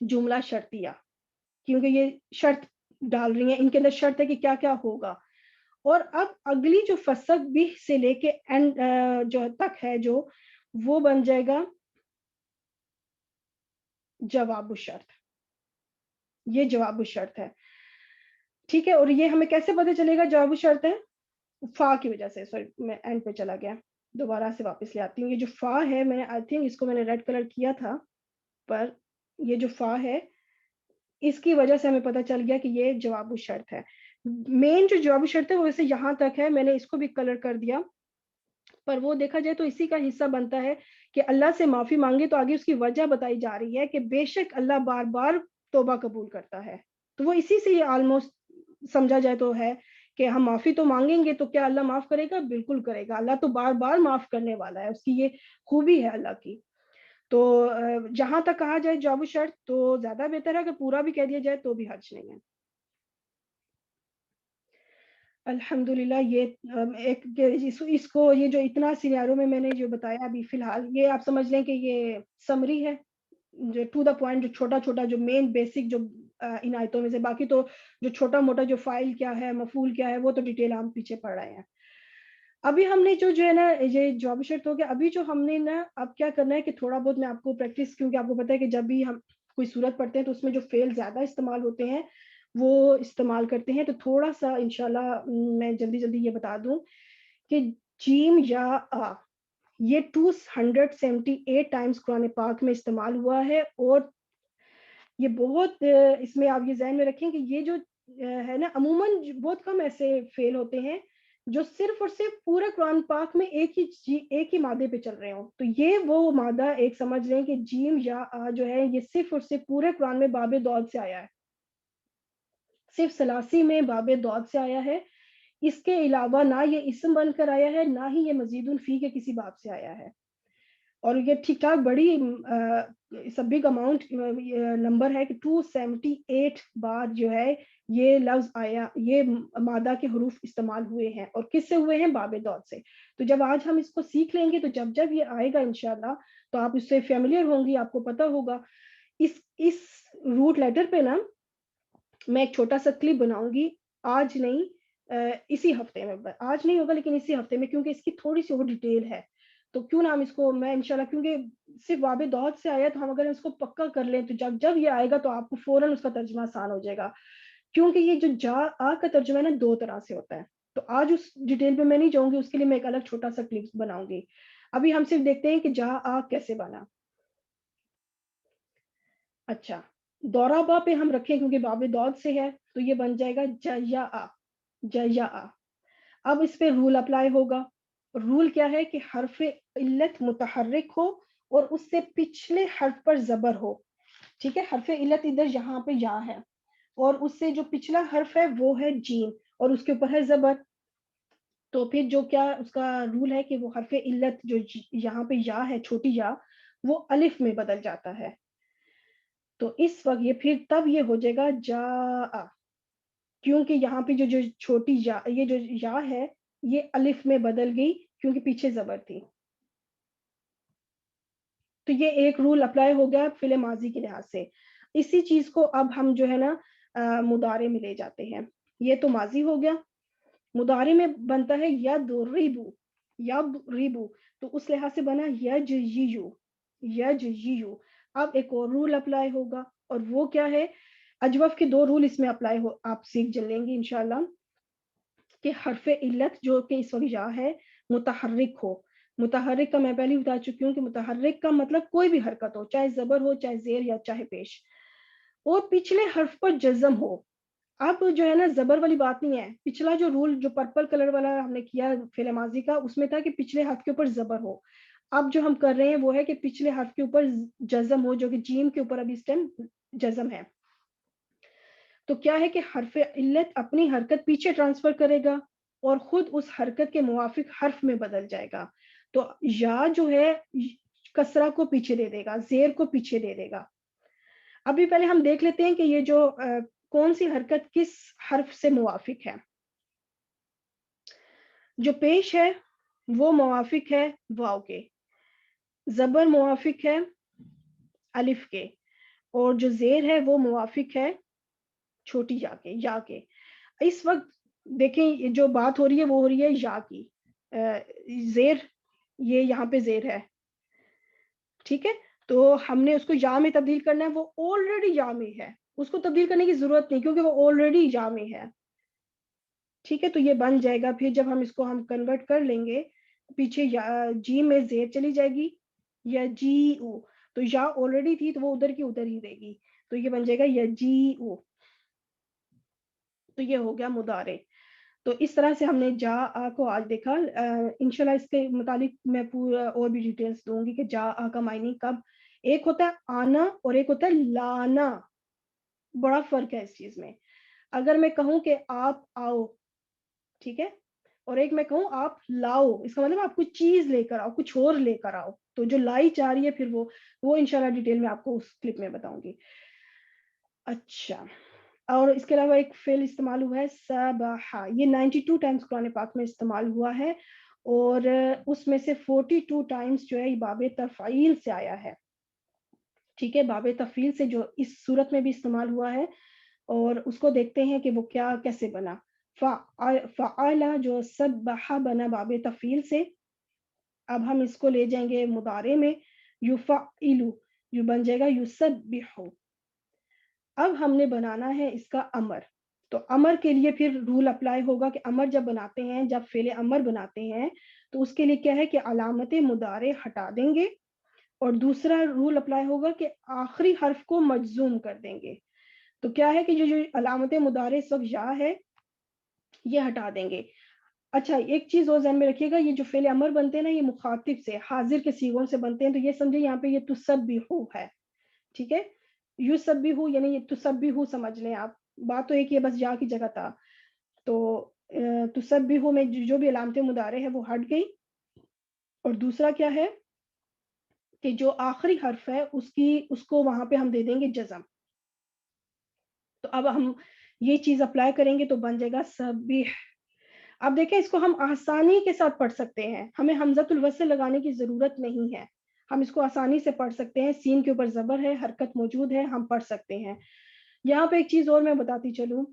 جملہ شرطیہ، کیونکہ یہ شرط ڈال رہی ہیں، ان کے اندر شرط ہے کہ کیا کیا ہوگا. اور اب اگلی جو فسق بھی سے لے کے اینڈ جو تک ہے جو وہ بن جائے گا جواب الشرط. یہ جواب الشرط ہے، ٹھیک ہے. اور یہ ہمیں کیسے پتہ چلے گا جواب الشرط ہے؟ فا کی وجہ سے. سوری میں اینڈ پہ چلا گیا، دوبارہ سے واپس لے آتی ہوں. یہ جو فا ہے میں نے آئی تھنک اس کو میں نے ریڈ کلر کیا تھا، پر یہ جو فا ہے اس کی وجہ سے ہمیں پتہ چل گیا کہ یہ جواب الشرط ہے. مین جو جواب الشرط ہے وہ ویسے یہاں تک ہے، میں نے اس کو بھی کلر کر دیا، پر وہ دیکھا جائے تو اسی کا حصہ بنتا ہے کہ اللہ سے معافی مانگے، تو آگے اس کی وجہ بتائی جا رہی ہے کہ بے شک اللہ بار بار توبہ قبول کرتا ہے. تو وہ اسی سے یہ آلموسٹ سمجھا جائے تو ہے کہ ہم معافی تو مانگیں گے تو کیا اللہ معاف کرے گا؟ بالکل کرے گا. اللہ تو بار بار معاف کرنے والا ہے، اس کی یہ خوبی ہے اللہ کی. تو جہاں تک کہا جائے جواب الشرط تو زیادہ بہتر ہے کہ پورا بھی کہہ دیا جائے تو بھی حرج نہیں ہے. الحمدللہ یہ ایک اس کو یہ جو اتنا سینیرو میں نے جو بتایا ابھی فی الحال، یہ آپ سمجھ لیں کہ یہ سمری ہے جو ٹو دا پوائنٹ، جو چھوٹا چھوٹا جو مین بیسک جو ان آیتوں میں سے، باقی تو جو چھوٹا موٹا جو فائل کیا ہے مفعول کیا ہے وہ تو ڈیٹیل ہم پیچھے پڑھ رہے ہیں. ابھی ہم نے جو ہے نا یہ جواب شرط ہو گیا. ابھی جو ہم نے نا اب کیا کرنا ہے کہ تھوڑا بہت میں آپ کو پریکٹس، کیونکہ آپ کو پتا ہے کہ جب بھی ہم کوئی صورت پڑھتے ہیں تو اس میں جو فعل زیادہ استعمال ہوتے ہیں وہ استعمال کرتے ہیں. تو تھوڑا سا انشاءاللہ میں جلدی یہ بتا دوں کہ جیم یا آ یہ 278 ٹائمز قرآن پاک میں استعمال ہوا ہے. اور یہ بہت اس میں آپ یہ ذہن میں رکھیں کہ یہ جو ہے نا عموماً بہت کم ایسے فعل ہوتے ہیں جو صرف اور صرف پورے قرآن پاک میں ایک ہی مادے پہ چل رہے ہوں. تو یہ وہ مادہ ایک سمجھ لیں کہ جیم یا آ جو ہے یہ صرف اور صرف پورے قرآن میں باب دعوت سے آیا ہے، صرف ثلاثی میں باب دعوت سے آیا ہے. اس کے علاوہ نہ یہ اسم بن کر آیا ہے، نہ ہی یہ مزید فی کے کسی باب سے آیا ہے. اور یہ ٹھیک ٹھاک بڑی بگ اماؤنٹ نمبر ہے کہ 278 بار جو ہے یہ لفظ آیا، یہ مادہ کے حروف استعمال ہوئے ہیں. اور کس سے ہوئے ہیں؟ باب دعوت سے. تو جب آج ہم اس کو سیکھ لیں گے تو جب یہ آئے گا انشاءاللہ تو آپ اس سے فیملیئر ہوں گی، آپ کو پتہ ہوگا. اس روٹ لیٹر پہ نا میں ایک چھوٹا سا کلپ بناؤں گی، آج نہیں اسی ہفتے میں، آج نہیں ہوگا لیکن اسی ہفتے میں، کیونکہ اس کی تھوڑی سی اور ڈیٹیل ہے. تو کیوں نہ ہم اس کو میں انشاءاللہ، کیونکہ صرف باب دعوت سے آیا تو ہم اگر اس کو پکا کر لیں تو جب یہ آئے گا تو آپ کو فوراً اس کا ترجمہ آسان ہو جائے گا. کیونکہ یہ جو جا آ کا ترجمہ ہے نا 2 طرح سے ہوتا ہے. تو آج اس ڈیٹیل پہ میں نہیں جاؤں گی، اس کے لیے میں ایک الگ چھوٹا سا کلپ بناؤں گی. ابھی ہم صرف دیکھتے ہیں کہ جا آ کیسے بنا. اچھا دورابا پہ ہم رکھیں کیونکہ باب دعوت سے ہے تو یہ بن جائے گا جیا آ، جیا آ. اب اس پہ رول اپلائی ہوگا. رول کیا ہے کہ حرف علت متحرک ہو اور اس سے پچھلے حرف پر زبر ہو. ٹھیک ہے، حرف علت ادھر یہاں پہ یا ہے اور اس سے جو پچھلا حرف ہے وہ ہے جیم اور اس کے اوپر ہے زبر. تو پھر جو کیا اس کا رول ہے کہ وہ حرف علت جو یہاں پہ یا ہے چھوٹی یا، وہ الف میں بدل جاتا ہے. تو اس وقت یہ پھر تب یہ ہو جائے گا جا آ، کیونکہ یہاں پہ جو چھوٹی یا، یہ جو یا ہے یہ الف میں بدل گئی کیونکہ پیچھے زبر تھی. تو یہ ایک رول اپلائی ہو گیا فعل ماضی کے لحاظ سے. اسی چیز کو اب ہم جو ہے نا مضارع میں لے جاتے ہیں. یہ تو ماضی ہو گیا. مضارع میں بنتا ہے یضربو، یضربو، تو اس لحاظ سے بنا یجیو، یجیو. اب ایک اور رول اپلائی ہوگا اور وہ کیا ہے؟ اجوف کے 2 رول اس میں اپلائی ہو، آپ سیکھ جل لیں گے انشاءاللہ. کہ حرف علت جو کہ اس وقت یا ہے متحرک ہو. متحرک کا میں پہلے بتا چکی ہوں کہ متحرک کا مطلب کوئی بھی حرکت ہو، چاہے زبر ہو، چاہے زیر یا چاہے پیش، اور پچھلے حرف پر جزم ہو. اب جو ہے نا زبر والی بات نہیں ہے. پچھلا جو رول جو پرپل کلر والا ہم نے کیا فعل ماضی کا، اس میں تھا کہ پچھلے حرف کے اوپر زبر ہو. اب جو ہم کر رہے ہیں وہ ہے کہ پچھلے حرف کے اوپر جزم ہو، جو کہ جیم کے اوپر ابھی اس ٹائم جزم ہے. تو کیا ہے کہ حرف علت اپنی حرکت پیچھے ٹرانسفر کرے گا اور خود اس حرکت کے موافق حرف میں بدل جائے گا. تو یا جو ہے کسرہ کو پیچھے دے دے گا، زیر کو پیچھے دے دے گا. ابھی پہلے ہم دیکھ لیتے ہیں کہ یہ جو کون سی حرکت کس حرف سے موافق ہے. جو پیش ہے وہ موافق ہے واو کے، زبر موافق ہے الف کے، اور جو زیر ہے وہ موافق ہے چھوٹی یا کے. اس وقت دیکھیں جو بات ہو رہی ہے وہ ہو رہی ہے یا کی، زیر یہ یہاں پہ زیر ہے، ٹھیک ہے. تو ہم نے اس کو یا میں تبدیل کرنا ہے، وہ آلریڈی یا میں ہے، اس کو تبدیل کرنے کی ضرورت نہیں کیونکہ وہ آلریڈی یا میں ہے، ٹھیک ہے. تو یہ بن جائے گا. پھر جب ہم اس کو ہم کنورٹ کر لیں گے، پیچھے جی میں زیر چلی جائے گی یا جی او، تو یا آلریڈی تھی تو وہ ادھر کی ادھر ہی رہے گی، تو یہ بن جائے گا یا جی او. تو یہ ہو گیا مضارع. تو اس طرح سے ہم نے جا آ کو آج دیکھا. انشاءاللہ اس کے متعلق میں پورا اور بھی ڈیٹیلز دوں گی کہ جا آ کا معنی کب. ایک ہوتا ہے آنا اور ایک ہوتا ہے لانا، بڑا فرق ہے اس چیز میں. اگر میں کہوں کہ آپ آؤ، ٹھیک ہے، اور ایک میں کہوں آپ لاؤ، اس کا مطلب آپ کچھ چیز لے کر آؤ، کچھ اور لے کر آؤ. تو جو لائی چاہ رہی ہے پھر وہ انشاءاللہ ڈیٹیل میں آپ کو اس کلپ میں بتاؤں گی. اچھا، اور اس کے علاوہ ایک فعل استعمال ہوا ہے سبحا، یہ 92 ٹائمز قرآن پاک میں استعمال ہوا ہے، اور اس میں سے 42 ٹائمز جو ہے یہ باب تفعیل سے آیا ہے، ٹھیک ہے. باب تفعیل سے جو اس صورت میں بھی استعمال ہوا ہے، اور اس کو دیکھتے ہیں کہ وہ کیسے بنا. فعل جو سبحا بنا باب تفعیل سے. اب ہم اس کو لے جائیں گے مضارع میں، یفعلو، جو بن جائے گا یسبحو. اب ہم نے بنانا ہے اس کا امر. تو امر کے لیے پھر رول اپلائی ہوگا کہ امر جب بناتے ہیں، جب فعل امر بناتے ہیں تو اس کے لیے کیا ہے کہ علامت مضارع ہٹا دیں گے، اور دوسرا رول اپلائی ہوگا کہ آخری حرف کو مجزوم کر دیں گے. تو کیا ہے کہ جو علامت مضارع اس وقت یا ہے یہ ہٹا دیں گے. اچھا، ایک چیز اور ذہن میں رکھیے گا، یہ جو فعل امر بنتے ہیں نا یہ مخاطب سے، حاضر کے صیغوں سے بنتے ہیں. تو یہ سمجھے یہاں پہ یہ تسبحو ہے، ٹھیک ہے. یسبحو یعنی یہ تسبحو سمجھ لیں آپ. بات تو ایک ہی ہے، بس یا کی جگہ تھا. تو تسبحو میں جو بھی علامت مضارع ہے وہ ہٹ گئی. اور دوسرا کیا ہے کہ جو آخری حرف ہے اس کو وہاں پہ ہم دے دیں گے جزم. تو اب ہم یہ چیز اپلائی کریں گے تو بن جائے گا سبح. اب دیکھیں اس کو ہم آسانی کے ساتھ پڑھ سکتے ہیں، ہمیں حمزۃ الوصل لگانے کی ضرورت نہیں ہے، ہم اس کو آسانی سے پڑھ سکتے ہیں. سین کے اوپر زبر ہے، حرکت موجود ہے، ہم پڑھ سکتے ہیں. یہاں پہ ایک چیز اور میں بتاتی چلوں،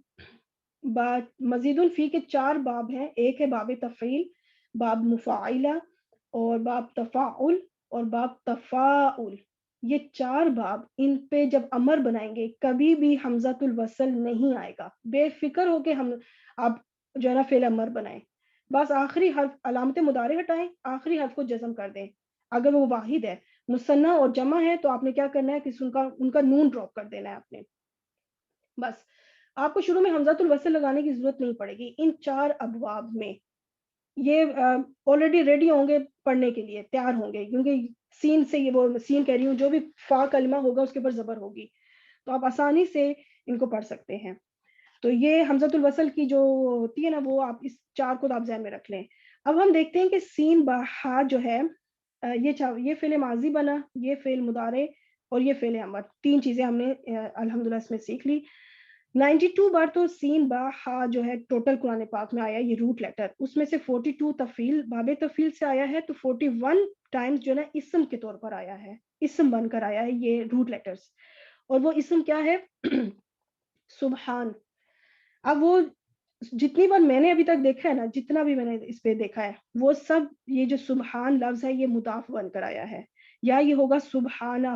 مزید الفی کے 4 باب ہیں. ایک ہے باب تفعیل، باب مفاعلہ، اور باب تفاعل، اور باب تفاعل. یہ 4 باب، ان پہ جب امر بنائیں گے کبھی بھی حمزۃ الوصل نہیں آئے گا. بے فکر ہو کے آپ جو ہے نا فعل امر بنائیں، بس آخری حرف علامت مضارع ہٹائیں، آخری حرف کو جزم کر دیں. اگر وہ واحد ہے، مثنی اور جمع ہے تو آپ نے کیا کرنا ہے کہ ان کا نون ڈراپ کر دینا ہے آپ نے. بس آپ کو شروع میں حمزۃ الوصل لگانے کی ضرورت نہیں پڑے گی. ان 4 ابواب میں یہ آلریڈی ریڈی ہوں گے پڑھنے کے لیے، تیار ہوں گے، کیونکہ سین سے یہ وہ سین کہہ رہی ہوں، جو بھی فا کلمہ ہوگا اس کے اوپر زبر ہوگی، تو آپ آسانی سے ان کو پڑھ سکتے ہیں. تو یہ حمزۃ الوصل کی جو ہوتی ہے نا وہ آپ اس 4 کو آپ ذہن میں رکھ لیں. اب ہم دیکھتے ہیں کہ سین بہا جو ہے یہ فعل ماضی بنا، یہ فعل مضارع اور یہ فعل امر. 3 چیزیں ہم نے الحمدللہ اس میں سیکھ لی. 92 بار تو سین با ہا جو ہے ٹوٹل قرآن پاک میں آیا یہ روٹ لیٹر. اس میں سے 42 تفعیل باب تفعیل سے آیا ہے، تو 41 ٹائمز جو ہے نا اسم کے طور پر آیا ہے، اسم بن کر آیا ہے یہ روٹ لیٹرز. اور وہ اسم کیا ہے؟ سبحان. اب وہ جتنی بار میں نے ابھی تک دیکھا ہے نا، جتنا بھی میں نے اس پہ دیکھا ہے، وہ سب یہ جو سبحان لفظ ہے یہ مضاف بن کر آیا ہے، یا یہ ہوگا سبحانہ،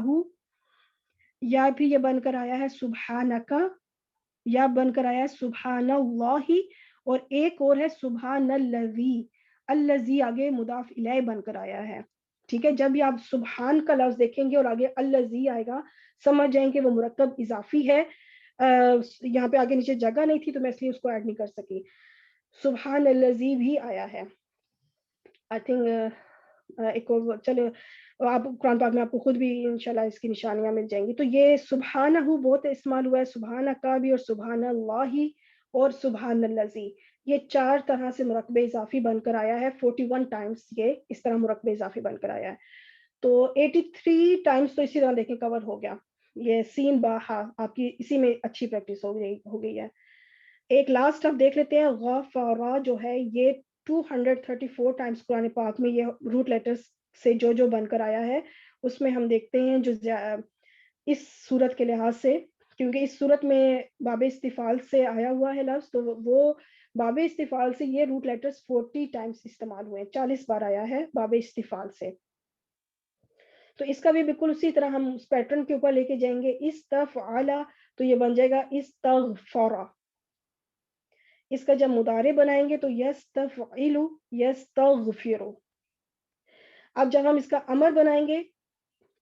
یا پھر یہ بن کر آیا ہے سبحانکا، یا بن کر آیا ہے سبحان اللہ، اور ایک اور ہے سبحان الذی. الذی آگے مضاف الیہ بن کر آیا ہے، ٹھیک ہے. جب بھی آپ سبحان کا لفظ دیکھیں گے اور آگے الذی آئے گا، سمجھ جائیں کہ وہ مرکب اضافی ہے. یہاں پہ آگے نیچے جگہ نہیں تھی تو میں اس لیے اس کو ایڈ نہیں کر سکی. سبحان الذی بھی آیا ہے. آئی تھنک ایک اور، چلو آپ قرآن پاک میں آپ کو خود بھی انشاءاللہ اس کی نشانیاں مل جائیں گی. تو یہ سبحانہ بہت استعمال ہوا ہے، سبحانہ کا بھی، اور سبحان اللہ اور سبحان الذی. یہ 4 طرح سے مرکب اضافی بن کر آیا ہے. 41 ٹائمز یہ اس طرح مرکب اضافی بن کر آیا ہے. تو 83 ٹائمز تو اسی طرح دیکھیں کور ہو گیا. یہ سین با ہا آپ کی اسی میں اچھی پریکٹس ہو گئی ہے. ایک لاسٹ آپ دیکھ لیتے ہیں غفارا جو ہے یہ 234 ٹائمز قرآن پاک میں یہ روٹ لیٹرز سے جو بن کر آیا ہے اس میں ہم دیکھتے ہیں جو اس صورت کے لحاظ سے، کیونکہ اس صورت میں باب استفعال سے آیا ہوا ہے لفظ، تو وہ باب استفعال سے یہ روٹ لیٹرز 40 ٹائمز استعمال ہوئے ہیں، 40 بار آیا ہے باب استفعال سے. تو اس کا بھی بالکل اسی طرح ہم اس پیٹرن کے اوپر لے کے جائیں گے. استفعل تو یہ بن جائے گا استغفر. اس کا جب مضارع بنائیں گے تو یستفعل یستغفر. اب جب ہم اس کا امر بنائیں گے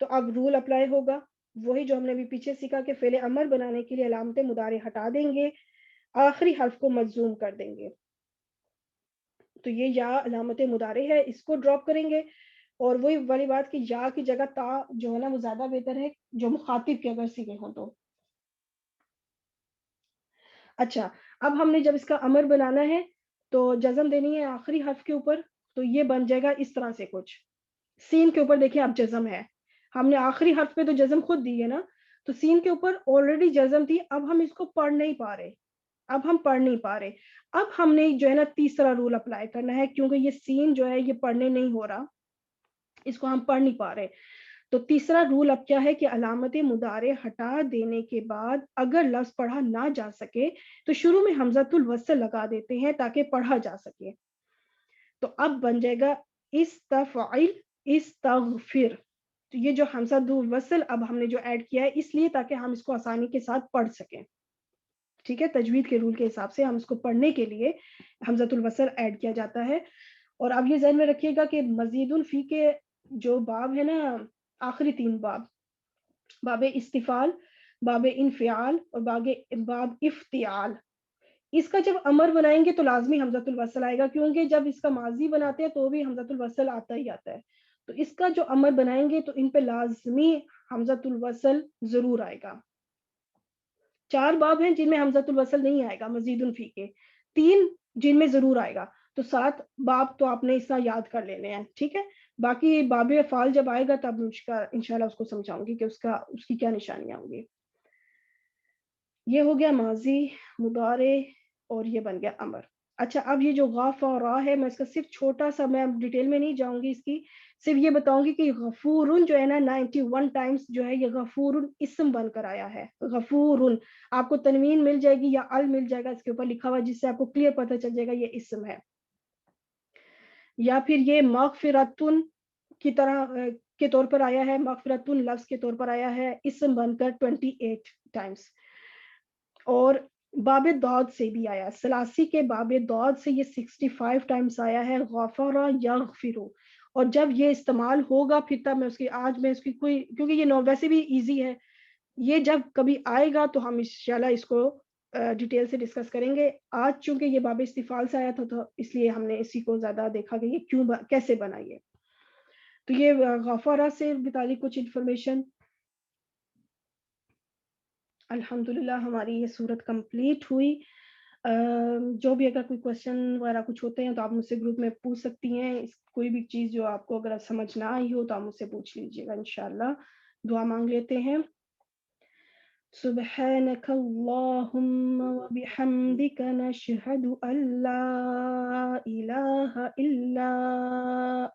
تو اب رول اپلائی ہوگا، وہی جو ہم نے ابھی پیچھے سیکھا کہ فعل امر بنانے کے لیے علامت مضارع ہٹا دیں گے، آخری حرف کو مجزوم کر دیں گے. تو یہ یا علامت مضارع ہے، اس کو ڈراپ کریں گے، اور وہی والی بات کہ یا کی جگہ تا جو ہے نا وہ زیادہ بہتر ہے جو مخاطب کے اگر سیکھے ہوں تو. اچھا اب ہم نے جب اس کا امر بنانا ہے تو جزم دینی ہے آخری حرف کے اوپر، تو یہ بن جائے گا اس طرح سے کچھ. سین کے اوپر دیکھیں اب جزم ہے، ہم نے آخری حرف پہ تو جزم خود دی ہے نا، تو سین کے اوپر آلریڈی جزم تھی، اب ہم اس کو پڑھ نہیں پا رہے، اب ہم نے جو ہے نا تیسرا رول اپلائی کرنا ہے، کیونکہ یہ سین جو ہے یہ پڑھنے نہیں ہو رہا، اس کو ہم پڑھ نہیں پا رہے. تو تیسرا رول اب کیا ہے کہ علامت مضارع ہٹا دینے کے بعد اگر لفظ پڑھا نہ جا سکے تو شروع میں حمزۃ الوصل لگا دیتے ہیں تاکہ پڑھا جا سکے. تو اب بن جائے گا استفعل استغفر. تو یہ جو حمزۃ الوصل اب ہم نے جو ایڈ کیا ہے اس لیے تاکہ ہم اس کو آسانی کے ساتھ پڑھ سکیں. ٹھیک ہے، تجوید کے رول کے حساب سے ہم اس کو پڑھنے کے لیے حمزۃ الوصل ایڈ کیا جاتا ہے. اور اب یہ ذہن میں رکھیے گا کہ مزید الفی کے جو باب ہے نا، آخری 3 باب، باب استفعال، باب انفعال اور باب افتعال، اس کا جب امر بنائیں گے تو لازمی حمزۃ الوصل آئے گا، کیونکہ جب اس کا ماضی بناتے ہیں تو بھی حمزۃ الوصل آتا ہی آتا ہے. تو اس کا جو امر بنائیں گے تو ان پہ لازمی حمزۃ الوصل ضرور آئے گا. 4 باب ہیں جن میں حمزۃ الوصل نہیں آئے گا مزید الفی کے، 3 جن میں ضرور آئے گا، تو 7 باب تو آپ نے اس طرح یاد کر لینے ہیں. ٹھیک ہے، باقی باب افعال جب آئے گا تب انشاءاللہ اس کو سمجھاؤں گی کہ اس کی کیا نشانیاں ہوں گی. یہ ہو گیا ماضی، مضارع اور یہ بن گیا امر. اچھا اب یہ جو غاف اور را ہے، میں اس کا صرف چھوٹا سا، میں ڈیٹیل میں نہیں جاؤں گی اس کی، صرف یہ بتاؤں گی کہ غفورن جو ہے نا 91 ٹائمز جو ہے یہ غفورن اسم بن کر آیا ہے. غفورن آپ کو تنوین مل جائے گی یا ال مل جائے گا اس کے اوپر لکھا ہوا، جس سے آپ کو کلیئر پتہ چل جائے گا یہ اسم ہے. یا پھر یہ مغفرتن کی طرح کے طور پر آیا ہے، مغفرتن لفظ کے طور پر آیا ہے اسم بن کر 28 ٹائمز. اور باب داد سے بھی آیا، سلاسی کے باب داد سے یہ 65 ٹائمز آیا ہے غفر یغفر. اور جب یہ استعمال ہوگا پھر تب میں اس کی کوئی، کیونکہ یہ ویسے بھی ایزی ہے، یہ جب کبھی آئے گا تو ہم انشاءاللہ اس کو ڈیٹیل سے ڈسکس کریں گے. آج چونکہ یہ باب استفعال سے آیا تھا تو اس لیے ہم نے اسی کو زیادہ دیکھا کہ یہ کیسے بنائیے. تو یہ غفارہ سے متعلق کچھ انفارمیشن. الحمدللہ ہماری یہ صورت کمپلیٹ ہوئی. جو بھی اگر کوئی کوشچن وغیرہ کچھ ہوتے ہیں تو آپ مجھ سے گروپ میں پوچھ سکتی ہیں. کوئی بھی چیز جو آپ کو اگر سمجھ نہ آئی ہو تو آپ مجھ سے پوچھ لیجیے گا انشاءاللہ. دعا مانگ لیتے ہیں. سبحانك اللهم وبحمدك نشهد أن لا إله إلا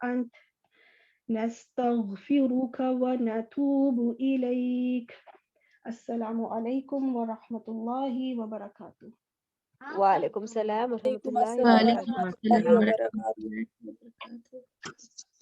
أنت نستغفرك ونتوب إليك. السلام علیکم ورحمۃ اللہ وبرکاتہ. وعلیکم السلام ورحمۃ وعلیکم اللہ السلام وعلیکم وبرکاتہ. ورحمۃ اللہ السلام وبرکاتہ. ورحمۃ اللہ وبرکاتہ.